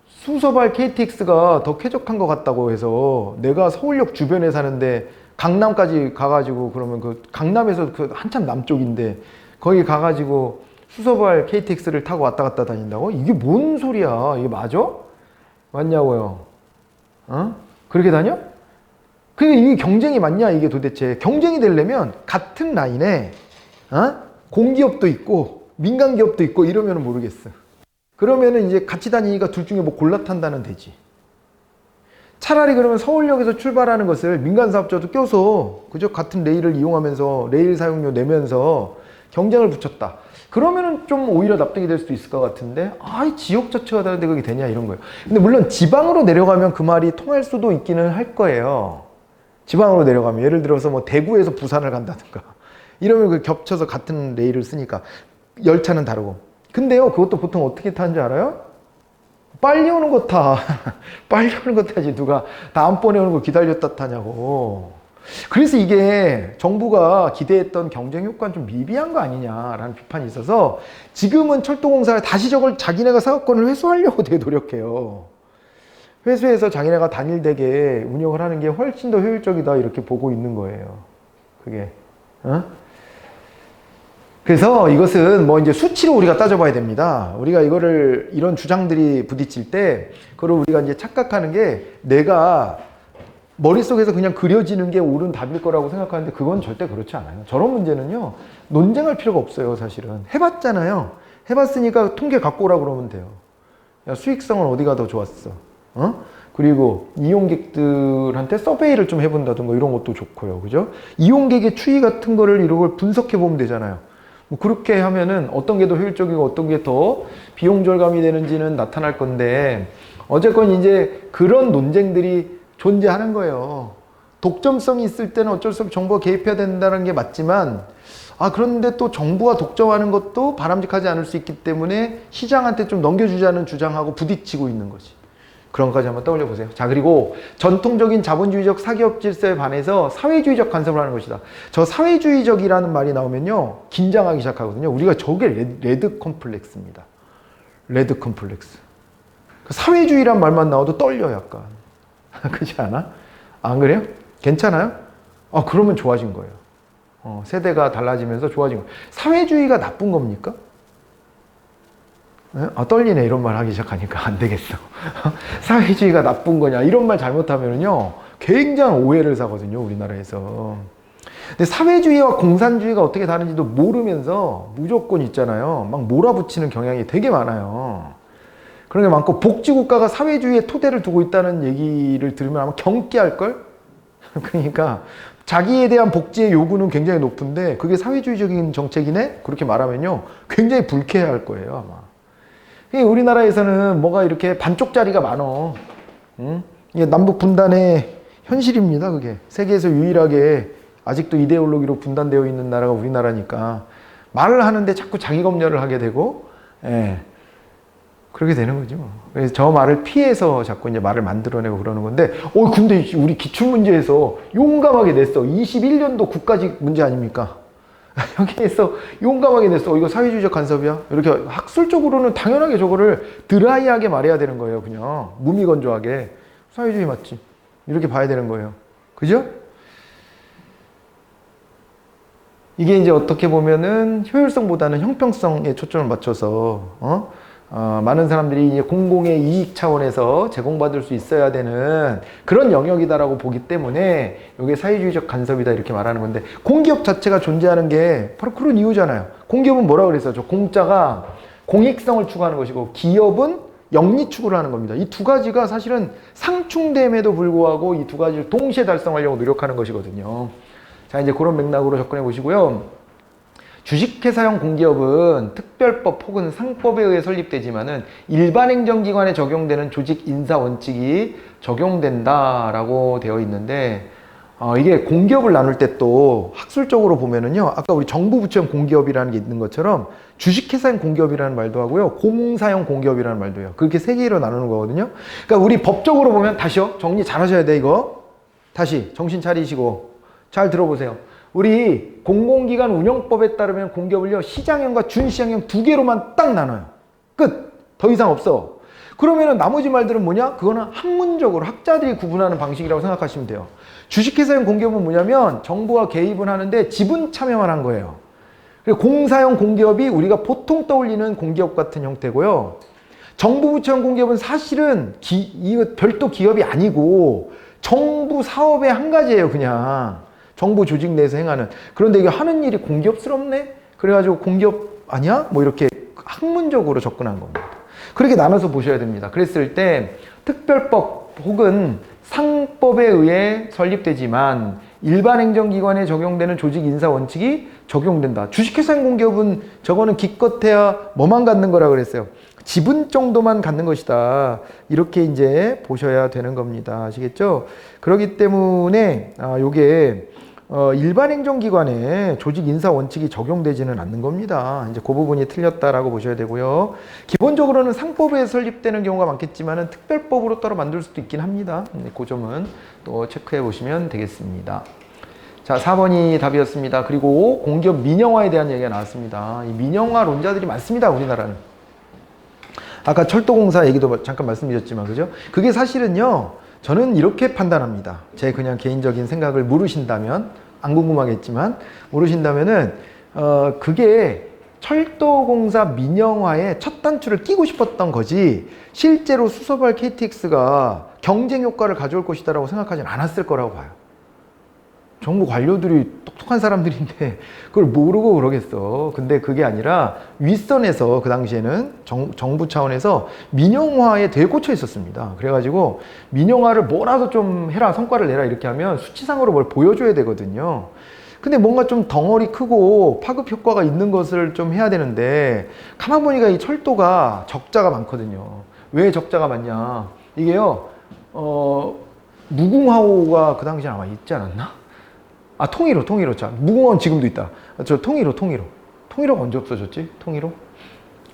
수서발 KTX가 더 쾌적한 것 같다고 해서 내가 서울역 주변에 사는데 강남까지 가가지고 그러면 그 강남에서 그 한참 남쪽인데 거기 가가지고 수서발 KTX를 타고 왔다 갔다 다닌다고? 이게 뭔 소리야? 이게 맞아? 맞냐고요? 어? 그렇게 다녀? 그게 이게 경쟁이 맞냐 이게 도대체. 경쟁이 되려면 같은 라인에 공기업도 있고 민간기업도 있고 이러면 모르겠어. 그러면은 이제 같이 다니니까 둘 중에 뭐 골라 탄다는 되지. 차라리 그러면 서울역에서 출발하는 것을 민간사업자도 껴서 그저 같은 레일을 이용하면서 레일 사용료 내면서 경쟁을 붙였다. 그러면은 좀 오히려 납득이 될 수도 있을 것 같은데, 이 지역 자체가 다른데 그게 되냐 이런 거예요. 근데 물론 지방으로 내려가면 그 말이 통할 수도 있기는 할 거예요. 지방으로 내려가면 예를 들어서 뭐 대구에서 부산을 간다든가 이러면 그 겹쳐서 같은 레일을 쓰니까 열차는 다르고. 근데요, 그것도 보통 어떻게 타는 줄 알아요? 빨리 오는 거 타. 빨리 오는 거 타지. 누가 다음번에 오는 거 기다렸다 타냐고. 그래서 이게 정부가 기대했던 경쟁 효과는 좀 미비한 거 아니냐라는 비판이 있어서 지금은 철도공사가 다시 저걸 자기네가 사업권을 회수하려고 되게 노력해요. 회수해서 자기네가 단일되게 운영을 하는 게 훨씬 더 효율적이다 이렇게 보고 있는 거예요. 그게. 그래서 이것은 뭐 이제 수치로 우리가 따져봐야 됩니다. 우리가 이거를 이런 주장들이 부딪힐 때 그걸 우리가 이제 착각하는 게 내가 머릿속에서 그냥 그려지는 게 옳은 답일 거라고 생각하는데 그건 절대 그렇지 않아요. 저런 문제는요, 논쟁할 필요가 없어요, 사실은. 해봤잖아요. 해봤으니까 통계 갖고 오라고 그러면 돼요. 야, 수익성은 어디가 더 좋았어? 그리고 이용객들한테 서베이를 좀 해본다든가 이런 것도 좋고요. 그죠? 이용객의 추이 같은 거를 이런 걸 분석해 보면 되잖아요. 뭐 그렇게 하면은 어떤 게 더 효율적이고 어떤 게 더 비용 절감이 되는지는 나타날 건데, 어쨌건 이제 그런 논쟁들이 존재하는 거예요. 독점성이 있을 때는 어쩔 수 없이 정부가 개입해야 된다는 게 맞지만, 그런데 또 정부가 독점하는 것도 바람직하지 않을 수 있기 때문에 시장한테 좀 넘겨주자는 주장하고 부딪히고 있는 거지. 그런 것까지 한번 떠올려 보세요. 자, 그리고 전통적인 자본주의적 사기업 질서에 반해서 사회주의적 간섭을 하는 것이다. 저 사회주의적이라는 말이 나오면요, 긴장하기 시작하거든요. 우리가 저게 레드 컴플렉스입니다. 레드 컴플렉스. 사회주의란 말만 나와도 떨려 약간. 그렇지 않아? 안 그래요? 괜찮아요? 그러면 좋아진 거예요. 세대가 달라지면서 좋아진 거예요. 사회주의가 나쁜 겁니까? 떨리네 이런 말 하기 시작하니까 안 되겠어. 사회주의가 나쁜 거냐 이런 말 잘못하면요 굉장한 오해를 사거든요, 우리나라에서. 근데 사회주의와 공산주의가 어떻게 다른지도 모르면서 무조건 있잖아요, 막 몰아붙이는 경향이 되게 많아요. 그런 게 많고, 복지국가가 사회주의의 토대를 두고 있다는 얘기를 들으면 아마 경계할걸? 그러니까 자기에 대한 복지의 요구는 굉장히 높은데 그게 사회주의적인 정책이네? 그렇게 말하면요 굉장히 불쾌할 거예요, 아마. 우리나라에서는 뭐가 이렇게 반쪽짜리가 많어. 이게 남북 분단의 현실입니다, 그게. 세계에서 유일하게 아직도 이데올로기로 분단되어 있는 나라가 우리나라니까 말을 하는데 자꾸 자기 검열을 하게 되고, 그렇게 되는 거죠. 그래서 저 말을 피해서 자꾸 이제 말을 만들어내고 그러는 건데, 근데 우리 기출문제에서 용감하게 냈어. 21년도 국가직 문제 아닙니까? 여기에서 용감하게 냈어. 이거 사회주의적 간섭이야? 이렇게 학술적으로는 당연하게 저거를 드라이하게 말해야 되는 거예요. 그냥 무미건조하게. 사회주의 맞지? 이렇게 봐야 되는 거예요. 그죠? 이게 이제 어떻게 보면은 효율성보다는 형평성에 초점을 맞춰서 많은 사람들이 이제 공공의 이익 차원에서 제공받을 수 있어야 되는 그런 영역이다라고 보기 때문에 이게 사회주의적 간섭이다 이렇게 말하는 건데, 공기업 자체가 존재하는 게 바로 그런 이유잖아요. 공기업은 뭐라 그랬어요? 저 공짜가 공익성을 추구하는 것이고 기업은 영리 추구를 하는 겁니다. 이 두 가지가 사실은 상충됨에도 불구하고 이 두 가지를 동시에 달성하려고 노력하는 것이거든요. 자, 이제 그런 맥락으로 접근해 보시고요. 주식회사형 공기업은 특별법 혹은 상법에 의해 설립되지만은 일반 행정기관에 적용되는 조직 인사 원칙이 적용된다라고 되어 있는데, 이게 공기업을 나눌 때 또 학술적으로 보면은요, 아까 우리 정부 부처형 공기업이라는 게 있는 것처럼 주식회사형 공기업이라는 말도 하고요, 공사형 공기업이라는 말도 해요. 그렇게 세 개로 나누는 거거든요. 그러니까 우리 법적으로 보면, 다시요, 정리 잘 하셔야 돼, 이거. 다시 정신 차리시고 잘 들어보세요. 우리 공공기관 운영법에 따르면 공기업을요, 시장형과 준시장형 두 개로만 딱 나눠요. 끝. 더 이상 없어. 그러면은 나머지 말들은 뭐냐? 그거는 학문적으로 학자들이 구분하는 방식이라고 생각하시면 돼요. 주식회사형 공기업은 뭐냐면 정부가 개입은 하는데 지분 참여만 한 거예요. 그리고 공사형 공기업이 우리가 보통 떠올리는 공기업 같은 형태고요. 정부 부처형 공기업은 사실은 이거 별도 기업이 아니고 정부 사업의 한 가지예요. 그냥 정부 조직 내에서 행하는. 그런데 이게 하는 일이 공기업스럽네? 그래가지고 공기업 아니야? 뭐 이렇게 학문적으로 접근한 겁니다. 그렇게 나눠서 보셔야 됩니다. 그랬을 때 특별법 혹은 상법에 의해 설립되지만 일반 행정기관에 적용되는 조직 인사 원칙이 적용된다. 주식회사형 공기업은 저거는 기껏해야 뭐만 갖는 거라 그랬어요. 지분 정도만 갖는 것이다. 이렇게 이제 보셔야 되는 겁니다. 아시겠죠? 그렇기 때문에 요게 일반 행정기관에 조직 인사 원칙이 적용되지는 않는 겁니다. 이제 그 부분이 틀렸다라고 보셔야 되고요. 기본적으로는 상법에 설립되는 경우가 많겠지만은 특별법으로 따로 만들 수도 있긴 합니다. 그 점은 또 체크해 보시면 되겠습니다. 자, 4번이 답이었습니다. 그리고 공기업 민영화에 대한 얘기가 나왔습니다. 이 민영화 론자들이 많습니다. 우리나라는. 아까 철도공사 얘기도 잠깐 말씀드렸지만, 그죠? 그게 사실은요, 저는 이렇게 판단합니다. 제 그냥 개인적인 생각을 물으신다면, 안 궁금하겠지만, 물으신다면은, 그게 철도공사 민영화의 첫 단추를 끼고 싶었던 거지, 실제로 수소발 KTX가 경쟁 효과를 가져올 것이다라고 생각하진 않았을 거라고 봐요. 정부 관료들이 똑똑한 사람들인데 그걸 모르고 그러겠어. 근데 그게 아니라 윗선에서 그 당시에는 정부 차원에서 민영화에 되게 꽂혀 있었습니다. 그래가지고 민영화를 뭐라도 좀 해라, 성과를 내라 이렇게 하면 수치상으로 뭘 보여줘야 되거든요. 근데 뭔가 좀 덩어리 크고 파급 효과가 있는 것을 좀 해야 되는데 가만 보니까 이 철도가 적자가 많거든요. 왜 적자가 많냐? 이게요, 무궁화호가 그 당시에 아마 있지 않았나? 아, 통일호. 자, 무궁화호는 지금도 있다. 저 통일호가 언제 없어졌지? 통일호?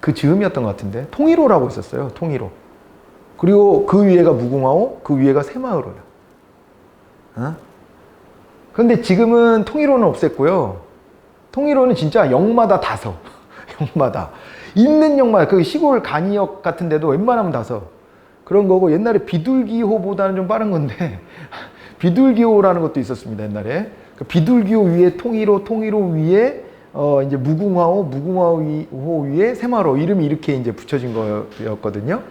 그 즈음이었던 것 같은데. 통일호라고 있었어요. 통일호. 그리고 그 위에가 무궁화호, 그 위에가 새마을호야. 그런데 지금은 통일호는 없앴고요. 통일호는 진짜 역마다 다 서. 역마다. 있는 역마다. 그 시골 간이역 같은 데도 웬만하면 다 서. 그런 거고, 옛날에 비둘기호보다는 좀 빠른 건데, 비둘기호라는 것도 있었습니다, 옛날에. 그 비둘기호 위에 통일호 위에 이제 무궁화호 위에 새마을호 이름이 이렇게 이제 붙여진 거였거든요.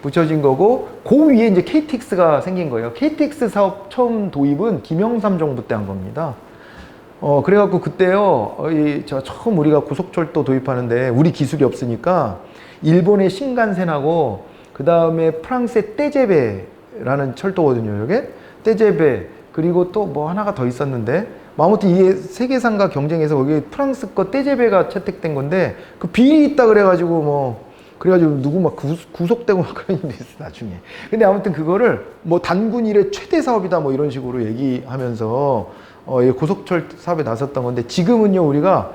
붙여진 거고 그 위에 이제 KTX가 생긴 거예요. KTX 사업 처음 도입은 김영삼 정부 때 한 겁니다. 그래갖고 그때요, 처음 우리가 고속철도 도입하는데 우리 기술이 없으니까 일본의 신간센하고 그 다음에 프랑스의 떼제베라는 철도거든요. 이게 떼제베 그리고 또 뭐 하나가 더 있었는데 아무튼 이게 세계상과 경쟁해서 거기 프랑스 거 떼제베가 채택된 건데 그 비리 있다 그래가지고 그래가지고 누구 막 구속되고 막 그런 일이 있어 나중에. 근데 아무튼 그거를 뭐 단군 이래 최대 사업이다 뭐 이런 식으로 얘기하면서 고속철 사업에 나섰던 건데 지금은요 우리가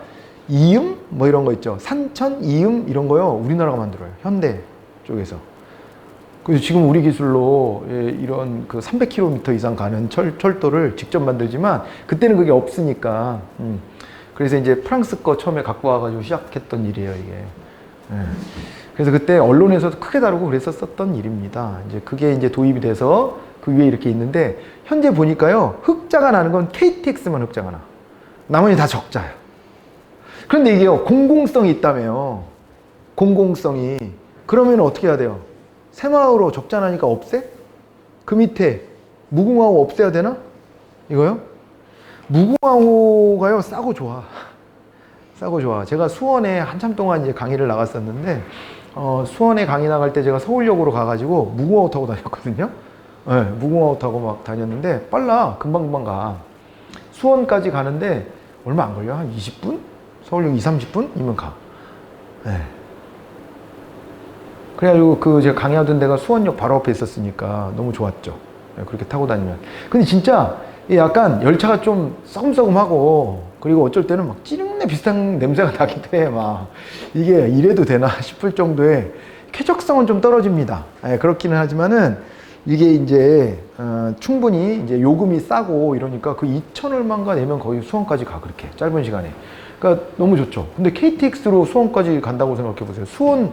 이음 뭐 이런 거 있죠. 산천 이음 이런 거요 우리나라가 만들어요. 현대 쪽에서. 그래서 지금 우리 기술로 이런 그 300km 이상 가는 철도를 직접 만들지만 그때는 그게 없으니까 그래서 이제 프랑스 거 처음에 갖고 와가지고 시작했던 일이에요 이게. 그래서 그때 언론에서도 크게 다루고 그랬었던 일입니다. 이제 그게 이제 도입이 돼서 그 위에 이렇게 있는데 현재 보니까요 흑자가 나는 건 KTX만 흑자가 나. 나머지 다 적자예요. 그런데 이게요 공공성이 있다며요. 공공성이. 그러면 어떻게 해야 돼요? 새마을호 적자 나니까 없애? 그 밑에 무궁화호 없애야 되나? 이거요? 무궁화호가요 싸고 좋아. 싸고 좋아. 제가 수원에 한참 동안 이제 강의를 나갔었는데 수원에 강의 나갈 때 제가 서울역으로 가가지고 무궁화호 타고 다녔거든요. 네, 무궁화호 타고 막 다녔는데 빨라. 금방금방 가. 수원까지 가는데 얼마 안 걸려. 한 20분? 서울역 20-30분이면 가. 네. 그래가지고 제가 강의하던 데가 수원역 바로 앞에 있었으니까 너무 좋았죠. 그렇게 타고 다니면. 근데 진짜 약간 열차가 좀 썩음썩음하고 그리고 어쩔 때는 막 찌릉내 비슷한 냄새가 나기도 해. 막 이게 이래도 되나 싶을 정도의 쾌적성은 좀 떨어집니다. 그렇기는 하지만은 이게 이제 충분히 이제 요금이 싸고 이러니까 그 2천 얼마인가 내면 거의 수원까지 가. 그렇게 짧은 시간에. 그러니까 너무 좋죠. 근데 KTX로 수원까지 간다고 생각해 보세요. 수원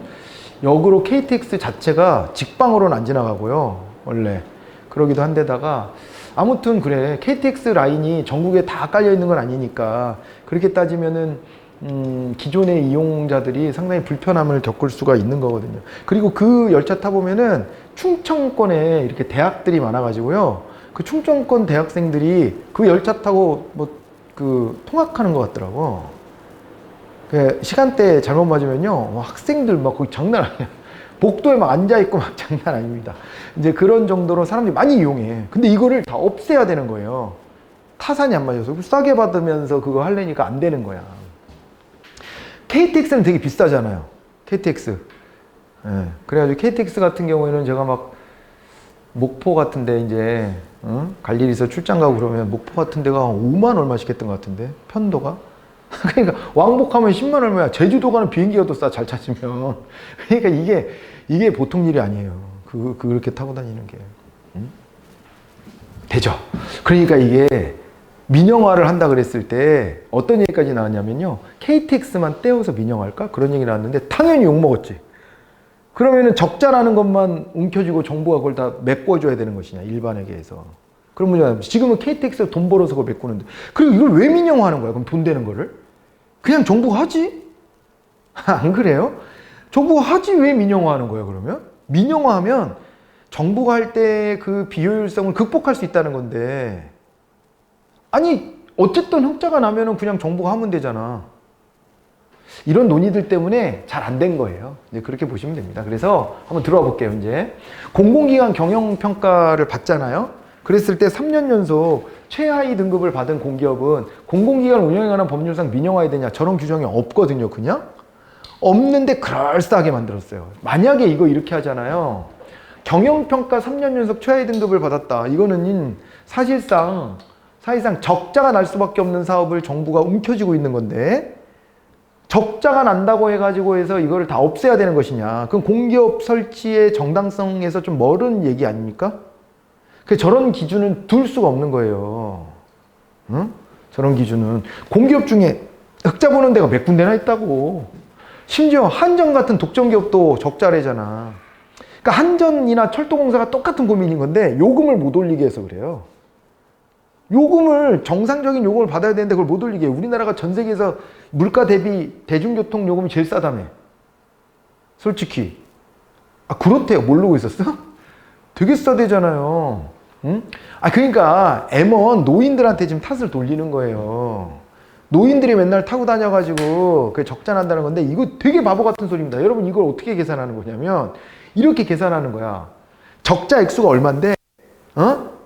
역으로 KTX 자체가 직방으로는 안 지나가고요. 원래. 그러기도 한데다가 아무튼 그래. KTX 라인이 전국에 다 깔려 있는 건 아니니까 그렇게 따지면은 기존의 이용자들이 상당히 불편함을 겪을 수가 있는 거거든요. 그리고 그 열차 타보면은 충청권에 이렇게 대학들이 많아가지고요. 그 충청권 대학생들이 그 열차 타고 통학하는 것 같더라고. 그 시간대 잘못 맞으면요. 학생들 막 거기 장난 아니야. 복도에 막 앉아있고 막 장난 아닙니다. 이제 그런 정도로 사람들이 많이 이용해. 근데 이거를 다 없애야 되는 거예요. 타산이 안 맞아서. 싸게 받으면서 그거 하려니까 안 되는 거야. KTX는 되게 비싸잖아요. KTX. 예. 그래가지고 KTX 같은 경우에는 제가 막 목포 같은데 이제 갈 일이 있어 출장 가고 그러면 목포 같은 데가 5만 얼마씩 했던 것 같은데 편도가. 그러니까 왕복하면 10만 얼마야. 제주도 가는 비행기가 더 싸, 잘 찾으면. 그러니까 이게 보통 일이 아니에요. 그렇게 타고 다니는 게. 되죠. 그러니까 이게 민영화를 한다 그랬을 때 어떤 얘기까지 나왔냐면요. KTX만 떼어서 민영화할까? 그런 얘기 나왔는데 당연히 욕먹었지. 그러면은 적자라는 것만 움켜쥐고 정부가 그걸 다 메꿔줘야 되는 것이냐, 일반에게해서. 그런 문제가 나옵니다. 지금은 KTX가 돈 벌어서 그걸 메꾸는데. 그리고 이걸 왜 민영화하는 거야? 그럼 돈 되는 거를? 그냥 정부가 하지? 안 그래요? 정부가 하지 왜 민영화하는 거야, 그러면? 민영화하면 정부가 할 때 그 비효율성을 극복할 수 있다는 건데. 아니, 어쨌든 흑자가 나면은 그냥 정부가 하면 되잖아. 이런 논의들 때문에 잘 안 된 거예요. 이제 그렇게 보시면 됩니다. 그래서 한번 들어와 볼게요, 이제. 공공기관 경영평가를 받잖아요. 그랬을 때 3년 연속 최하위 등급을 받은 공기업은 공공기관 운영에 관한 법률상 민영화해야 되냐? 저런 규정이 없거든요, 그냥. 없는데 그럴싸하게 만들었어요. 만약에 이거 이렇게 하잖아요. 경영평가 3년 연속 최하위 등급을 받았다. 이거는 사실상 적자가 날 수밖에 없는 사업을 정부가 움켜쥐고 있는 건데 적자가 난다고 해가지고 해서 이거를 다 없애야 되는 것이냐. 그럼 공기업 설치의 정당성에서 좀 멀은 얘기 아닙니까? 저런 기준은 둘 수가 없는 거예요. 응? 저런 기준은. 공기업 중에 흑자 보는 데가 몇 군데나 있다고. 심지어 한전 같은 독점기업도 적자래잖아. 그러니까 한전이나 철도공사가 똑같은 고민인 건데 요금을 못 올리게 해서 그래요. 요금을, 정상적인 요금을 받아야 되는데 그걸 못 올리게 해요. 우리나라가 전 세계에서 물가 대비 대중교통 요금이 제일 싸다며. 솔직히. 아, 그렇대요. 모르고 있었어? 되게 싸대잖아요. 응? 아, 그러니까 M1 노인들한테 지금 탓을 돌리는 거예요. 노인들이 맨날 타고 다녀가지고 그게 적자 난다는 건데 이거 되게 바보 같은 소리입니다. 여러분 이걸 어떻게 계산하는 거냐면 이렇게 계산하는 거야. 적자 액수가 얼만데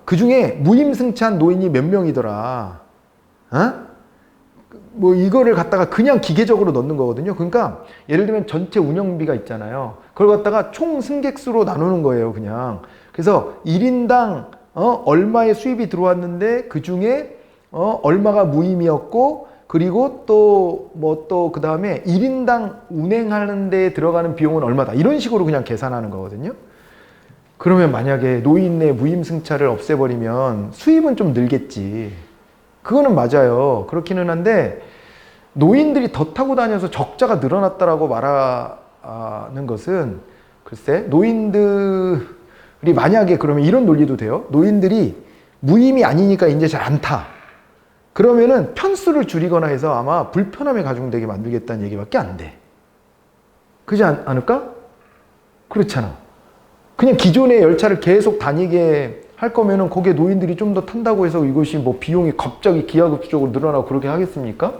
그 중에 무임승차한 노인이 몇 명이더라. 뭐 이거를 갖다가 그냥 기계적으로 넣는 거거든요. 그러니까 예를 들면 전체 운영비가 있잖아요. 그걸 갖다가 총 승객수로 나누는 거예요, 그냥. 그래서 1인당 얼마의 수입이 들어왔는데 그 중에 얼마가 무임이었고 그리고 또 그 다음에 1인당 운행하는 데 들어가는 비용은 얼마다. 이런 식으로 그냥 계산하는 거거든요. 그러면 만약에 노인의 무임승차를 없애버리면 수입은 좀 늘겠지. 그거는 맞아요. 그렇기는 한데 노인들이 더 타고 다녀서 적자가 늘어났다라고 말하는 것은 글쎄 노인들이 만약에 그러면 이런 논리도 돼요. 노인들이 무임이 아니니까 이제 잘 안 타. 그러면은 편수를 줄이거나 해서 아마 불편함에 가중되게 만들겠다는 얘기밖에 안 돼. 그렇지 않을까? 그렇잖아. 그냥 기존의 열차를 계속 다니게 할 거면은 거기에 노인들이 좀 더 탄다고 해서 이것이 뭐 비용이 갑자기 기하급수적으로 늘어나고 그렇게 하겠습니까?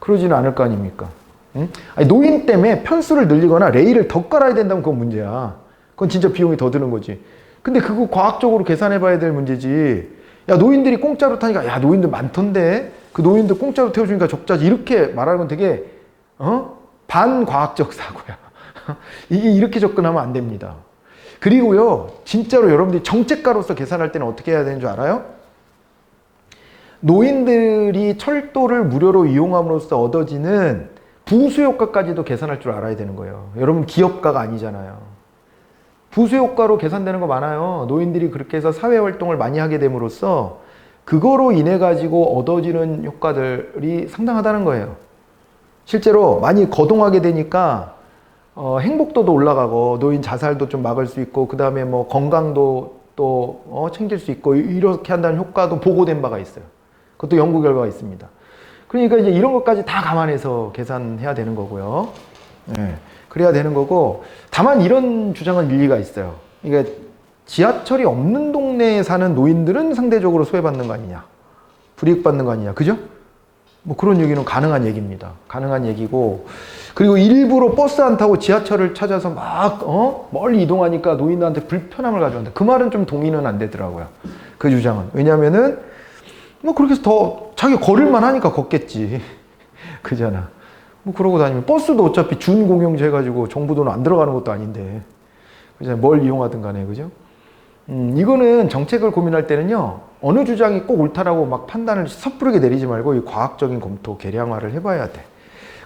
그러지는 않을 거 아닙니까? 응? 아니, 노인 때문에 편수를 늘리거나 레일을 더 깔아야 된다면 그건 문제야. 그건 진짜 비용이 더 드는 거지. 근데 그거 과학적으로 계산해 봐야 될 문제지. 야, 노인들이 공짜로 타니까 야, 노인들 많던데 그 노인들 공짜로 태워주니까 적자지. 이렇게 말하는 건 되게 반과학적 사고야. 이게 이렇게 접근하면 안 됩니다. 그리고요, 진짜로 여러분들이 정책가로서 계산할 때는 어떻게 해야 되는 줄 알아요? 노인들이 철도를 무료로 이용함으로써 얻어지는 부수효과까지도 계산할 줄 알아야 되는 거예요. 여러분 기업가가 아니잖아요. 부수효과로 계산되는 거 많아요. 노인들이 그렇게 해서 사회활동을 많이 하게 됨으로써 그거로 인해 가지고 얻어지는 효과들이 상당하다는 거예요. 실제로 많이 거동하게 되니까 행복도도 올라가고 노인 자살도 좀 막을 수 있고 그 다음에 뭐 건강도 또 챙길 수 있고 이렇게 한다는 효과도 보고된 바가 있어요. 그것도 연구 결과가 있습니다. 그러니까 이제 이런 것까지 다 감안해서 계산해야 되는 거고요. 네. 그래야 되는 거고, 다만 이런 주장은 일리가 있어요. 그러니까 지하철이 없는 동네에 사는 노인들은 상대적으로 소외받는 거 아니냐, 불이익받는 거 아니냐, 그죠? 뭐 그런 얘기는 가능한 얘기입니다. 가능한 얘기고, 그리고 일부러 버스 안 타고 지하철을 찾아서 막 멀리 이동하니까 노인들한테 불편함을 가져온다. 그 말은 좀 동의는 안 되더라고요. 그 주장은. 왜냐면은 뭐 그렇게 해서 더 자기 걸을만 하니까 걷겠지. 그잖아. 뭐 그러고 다니면 버스도 어차피 준공영제 해가지고 정부 돈 안 들어가는 것도 아닌데, 그죠? 뭘 이용하든 간에, 그죠? 이거는 정책을 고민할 때는요, 어느 주장이 꼭 옳다라고 막 판단을 섣부르게 내리지 말고 이 과학적인 검토, 계량화를 해봐야 돼.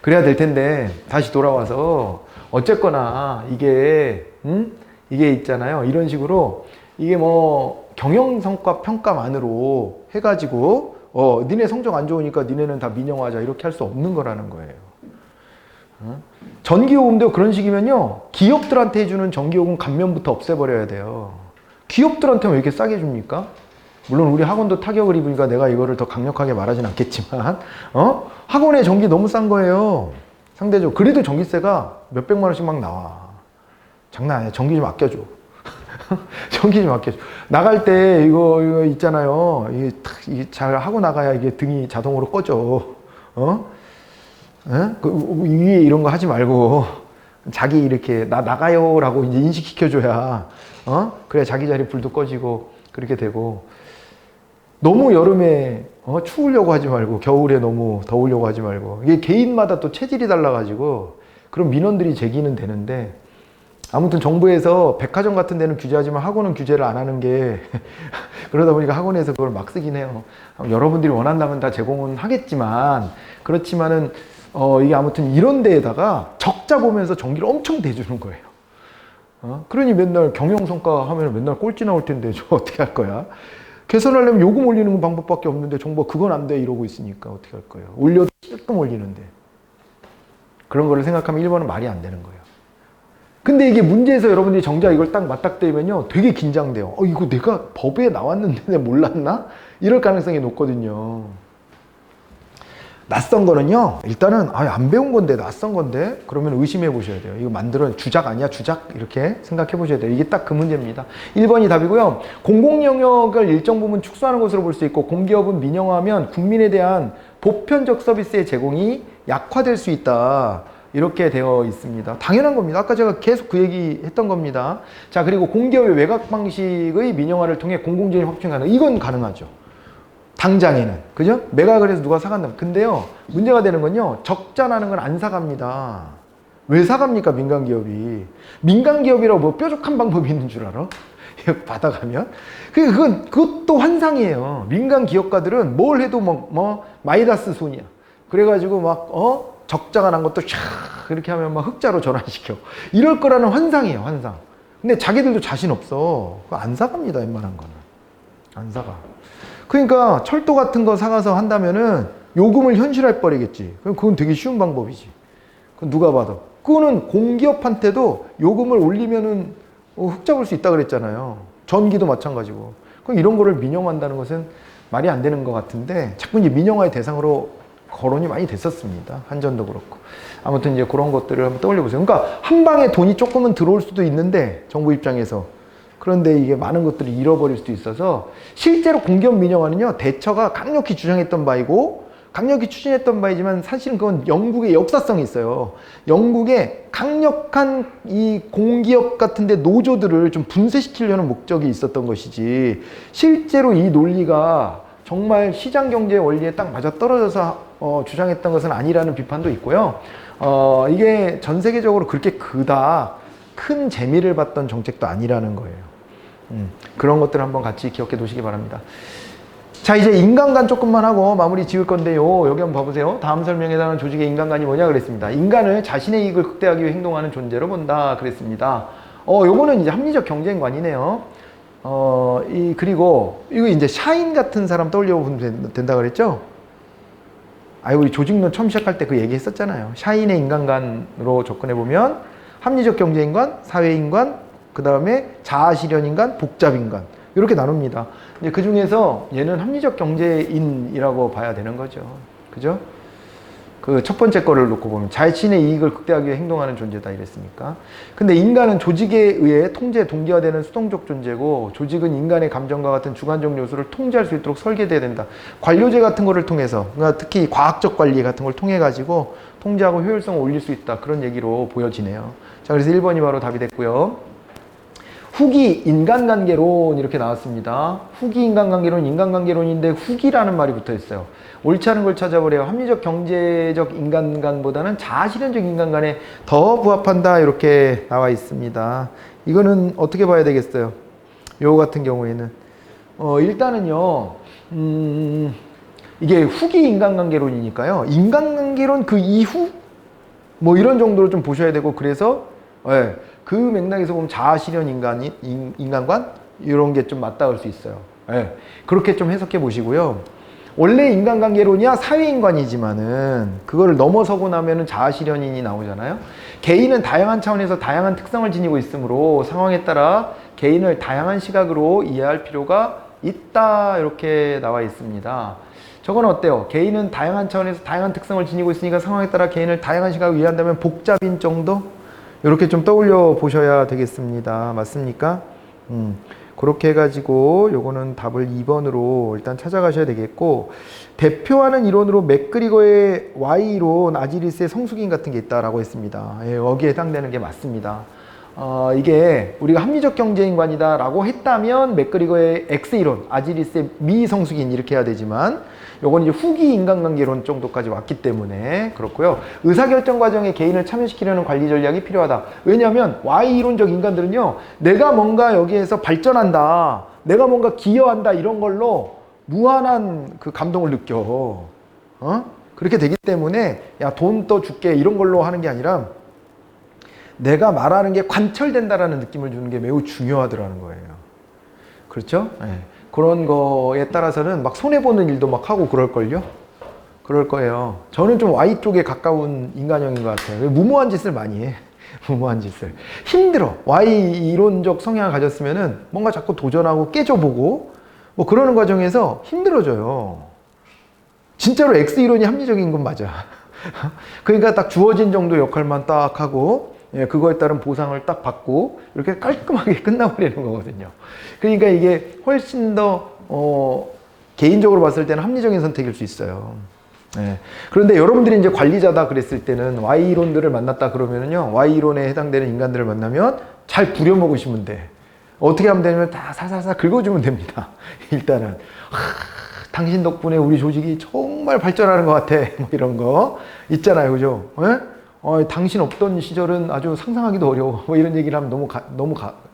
그래야 될 텐데, 다시 돌아와서 어쨌거나 이게 이게 있잖아요. 이런 식으로 이게 뭐 경영성과 평가만으로 해가지고 니네 성적 안 좋으니까 니네는 다 민영화하자 이렇게 할 수 없는 거라는 거예요. 전기요금도 그런 식이면요, 기업들한테 해주는 전기요금 감면부터 없애버려야 돼요. 기업들한테는 왜 이렇게 싸게 줍니까? 물론 우리 학원도 타격을 입으니까 내가 이거를 더 강력하게 말하진 않겠지만, 학원의 전기 너무 싼 거예요. 상대적으로. 그래도 전기세가 몇백만 원씩 막 나와. 장난 아니야. 전기 좀 아껴줘. 전기 좀 아껴줘. 나갈 때 이거 있잖아요. 이게 잘 하고 나가야 이게 등이 자동으로 꺼져. 위에 이런 거 하지 말고 자기 이렇게 나가요라고 이제 인식시켜줘야 그래야 자기 자리 불도 꺼지고 그렇게 되고, 너무 여름에 추우려고 하지 말고 겨울에 너무 더우려고 하지 말고, 이게 개인마다 또 체질이 달라가지고 그런 민원들이 제기는 되는데, 아무튼 정부에서 백화점 같은 데는 규제하지만 학원은 규제를 안 하는 게 그러다 보니까 학원에서 그걸 막 쓰긴 해요. 여러분들이 원한다면 다 제공은 하겠지만, 그렇지만은 이게 아무튼 이런 데에다가 적자 보면서 전기를 엄청 대주는 거예요. 그러니 맨날 경영성과 하면 맨날 꼴찌 나올 텐데 저 어떻게 할 거야? 개선하려면 요금 올리는 방법밖에 없는데 정부가 그건 안 돼 이러고 있으니까 어떻게 할 거예요? 올려도 조금 올리는데. 그런 거를 생각하면 1번은 말이 안 되는 거예요. 근데 이게 문제에서 여러분들이 정작 이걸 딱 맞닥뜨리면요, 되게 긴장돼요. 이거 내가 법에 나왔는데 내가 몰랐나? 이럴 가능성이 높거든요. 낯선 거는요, 일단은 안 배운 건데 낯선 건데 그러면 의심해 보셔야 돼요. 이거 만들어 주작 아니야? 주작? 이렇게 생각해 보셔야 돼요. 이게 딱 그 문제입니다. 1번이 답이고요. 공공 영역을 일정 부분 축소하는 것으로 볼 수 있고, 공기업은 민영화하면 국민에 대한 보편적 서비스의 제공이 약화될 수 있다. 이렇게 되어 있습니다. 당연한 겁니다. 아까 제가 계속 그 얘기 했던 겁니다. 자, 그리고 공기업의 외곽 방식의 민영화를 통해 공공재생 확충이 가능. 이건 가능하죠. 당장에는. 그죠? 매각을 해서 누가 사간다. 근데요, 문제가 되는 건요, 적자 나는 건 안 사갑니다. 왜 사갑니까, 민간기업이? 민간기업이라고 뭐 뾰족한 방법이 있는 줄 알아? 받아가면? 그것도 환상이에요. 민간기업가들은 뭘 해도 마이다스 손이야. 그래가지고 적자가 난 것도 샥 이렇게 하면 막 흑자로 전환시켜. 이럴 거라는 환상이에요, 환상. 근데 자기들도 자신 없어. 그거 안 사갑니다, 웬만한 거는. 안 사가. 그러니까 철도 같은 거 사가서 한다면은 요금을 현실화 버리겠지. 그럼 그건 되게 쉬운 방법이지. 그건 누가 봐도. 그거는 공기업한테도 요금을 올리면은 흑자 볼 수 있다 그랬잖아요. 전기도 마찬가지고. 그럼 이런 거를 민영화한다는 것은 말이 안 되는 것 같은데, 자꾸 이제 민영화의 대상으로 거론이 많이 됐었습니다. 한전도 그렇고. 아무튼 이제 그런 것들을 한번 떠올려 보세요. 그러니까 한 방에 돈이 조금은 들어올 수도 있는데, 정부 입장에서. 그런데 이게 많은 것들을 잃어버릴 수도 있어서, 실제로 공기업 민영화는요, 대처가 강력히 주장했던 바이고, 강력히 추진했던 바이지만 사실은 그건 영국의 역사성이 있어요. 영국의 강력한 이 공기업 같은데 노조들을 좀 분쇄시키려는 목적이 있었던 것이지, 실제로 이 논리가 정말 시장 경제 원리에 딱 맞아떨어져서 주장했던 것은 아니라는 비판도 있고요. 이게 전 세계적으로 그렇게 그닥 큰 재미를 봤던 정책도 아니라는 거예요. 그런 것들을 한번 같이 기억해 두시기 바랍니다. 자, 이제 인간관 조금만 하고 마무리 지을 건데요. 여기 한번 봐보세요. 다음 설명에 해당하는 조직의 인간관이 뭐냐 그랬습니다. 인간을 자신의 이익을 극대화하기 위해 행동하는 존재로 본다 그랬습니다. 요거는 이제 합리적 경쟁관이네요. 그리고 이거 이제 샤인 같은 사람 떠올려 보면 된다 그랬죠? 우리 조직론 처음 시작할 때 그 얘기 했었잖아요. 샤인의 인간관으로 접근해 보면 합리적 경제인간, 사회인간, 그 다음에 자아실현인간, 복잡인간, 이렇게 나눕니다. 이제 그 중에서 얘는 합리적 경제인이라고 봐야 되는 거죠. 그죠? 그 첫 번째 거를 놓고 보면 자신의 이익을 극대화하기 위해 행동하는 존재다 이랬으니까. 근데 인간은 조직에 의해 통제, 동기화되는 수동적 존재고 조직은 인간의 감정과 같은 주관적 요소를 통제할 수 있도록 설계돼야 된다. 관료제 같은 거를 통해서, 그러니까 특히 과학적 관리 같은 걸 통해 가지고 통제하고 효율성을 올릴 수 있다. 그런 얘기로 보여지네요. 자, 그래서 1번이 바로 답이 됐고요. 후기 인간관계론 이렇게 나왔습니다. 후기 인간관계론, 인간관계론인데 후기라는 말이 붙어 있어요. 옳지 않은 걸 찾아보래요. 합리적 경제적 인간관보다는 자아실현적 인간관에 더 부합한다 이렇게 나와 있습니다. 이거는 어떻게 봐야 되겠어요? 요 같은 경우에는 일단은요 이게 후기 인간관계론이니까요. 인간관계론 그 이후 뭐 이런 정도로 좀 보셔야 되고, 그래서 예, 그 맥락에서 보면 자아실현 인간관 이런 게 좀 맞닿을 수 있어요. 예, 그렇게 좀 해석해 보시고요. 원래 인간관계론이야 사회인관이지만은 그거를 넘어서고 나면은 자아실현인이 나오잖아요. 개인은 다양한 차원에서 다양한 특성을 지니고 있으므로 상황에 따라 개인을 다양한 시각으로 이해할 필요가 있다 이렇게 나와 있습니다. 저건 어때요? 개인은 다양한 차원에서 다양한 특성을 지니고 있으니까 상황에 따라 개인을 다양한 시각으로 이해한다면 복잡인 정도? 이렇게 좀 떠올려 보셔야 되겠습니다. 맞습니까? 그렇게 해가지고 요거는 답을 2번으로 일단 찾아가셔야 되겠고, 대표하는 이론으로 맥그리거의 Y이론 아지리스의 성숙인 같은 게 있다라고 했습니다. 예, 여기에 해당되는 게 맞습니다. 이게 우리가 합리적 경제인관이다 라고 했다면 맥그리거의 X이론 아지리스의 미성숙인 이렇게 해야 되지만, 요건 이제 후기 인간관계론 정도까지 왔기 때문에 그렇고요. 의사결정 과정에 개인을 참여시키려는 관리 전략이 필요하다. 왜냐하면 Y이론적 인간들은요, 내가 뭔가 여기에서 발전한다, 내가 뭔가 기여한다 이런 걸로 무한한 그 감동을 느껴. 그렇게 되기 때문에 야, 돈 더 줄게 이런 걸로 하는 게 아니라 내가 말하는 게 관철된다라는 느낌을 주는 게 매우 중요하더라는 거예요. 그렇죠? 네. 그런 거에 따라서는 막 손해보는 일도 막 하고 그럴걸요? 그럴 거예요. 저는 좀 Y 쪽에 가까운 인간형인 것 같아요. 무모한 짓을 많이 해. 무모한 짓을. 힘들어. Y 이론적 성향을 가졌으면은 뭔가 자꾸 도전하고 깨져보고 뭐 그러는 과정에서 힘들어져요. 진짜로 X 이론이 합리적인 건 맞아. 그러니까 딱 주어진 정도 역할만 딱 하고, 예, 그거에 따른 보상을 딱 받고 이렇게 깔끔하게 끝나버리는 거거든요. 그러니까 이게 훨씬 더 개인적으로 봤을 때는 합리적인 선택일 수 있어요. 예. 그런데 여러분들이 이제 관리자다 그랬을 때는 Y이론들을 만났다 그러면은요, Y이론에 해당되는 인간들을 만나면 잘 부려먹으시면 돼. 어떻게 하면 되냐면 다 살살살 긁어주면 됩니다. 일단은 당신 덕분에 우리 조직이 정말 발전하는 것 같아. 뭐 이런 거 있잖아요, 그죠? 예? 당신 없던 시절은 아주 상상하기도 어려워. 뭐 이런 얘기를 하면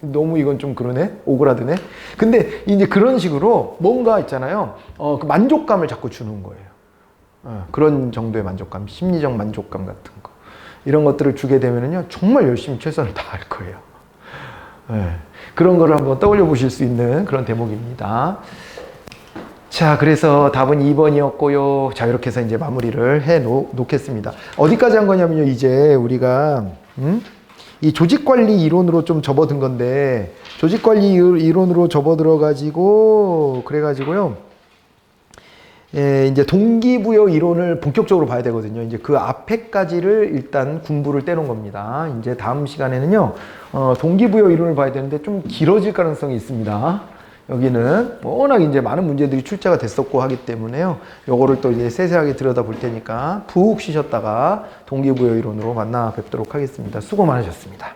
너무 이건 좀 그러네? 오그라드네? 근데 이제 그런 식으로 뭔가 있잖아요. 그 만족감을 자꾸 주는 거예요. 그런 정도의 만족감, 심리적 만족감 같은 거. 이런 것들을 주게 되면은요, 정말 열심히 최선을 다할 거예요. 그런 거를 한번 떠올려 보실 수 있는 그런 대목입니다. 자, 그래서 답은 2번이었고요. 자, 이렇게 해서 이제 마무리를 해 놓겠습니다. 어디까지 한 거냐면요, 이제 우리가 이 조직관리 이론으로 좀 접어든 건데, 조직관리 이론으로 접어들어가지고 그래가지고요, 예, 이제 동기부여 이론을 본격적으로 봐야 되거든요. 이제 그 앞에까지를 일단 군부를 떼놓은 겁니다. 이제 다음 시간에는요, 동기부여 이론을 봐야 되는데 좀 길어질 가능성이 있습니다. 여기는 워낙 이제 많은 문제들이 출제가 됐었고 하기 때문에요. 요거를 또 이제 세세하게 들여다볼 테니까 푹 쉬셨다가 동기부여 이론으로 만나 뵙도록 하겠습니다. 수고 많으셨습니다.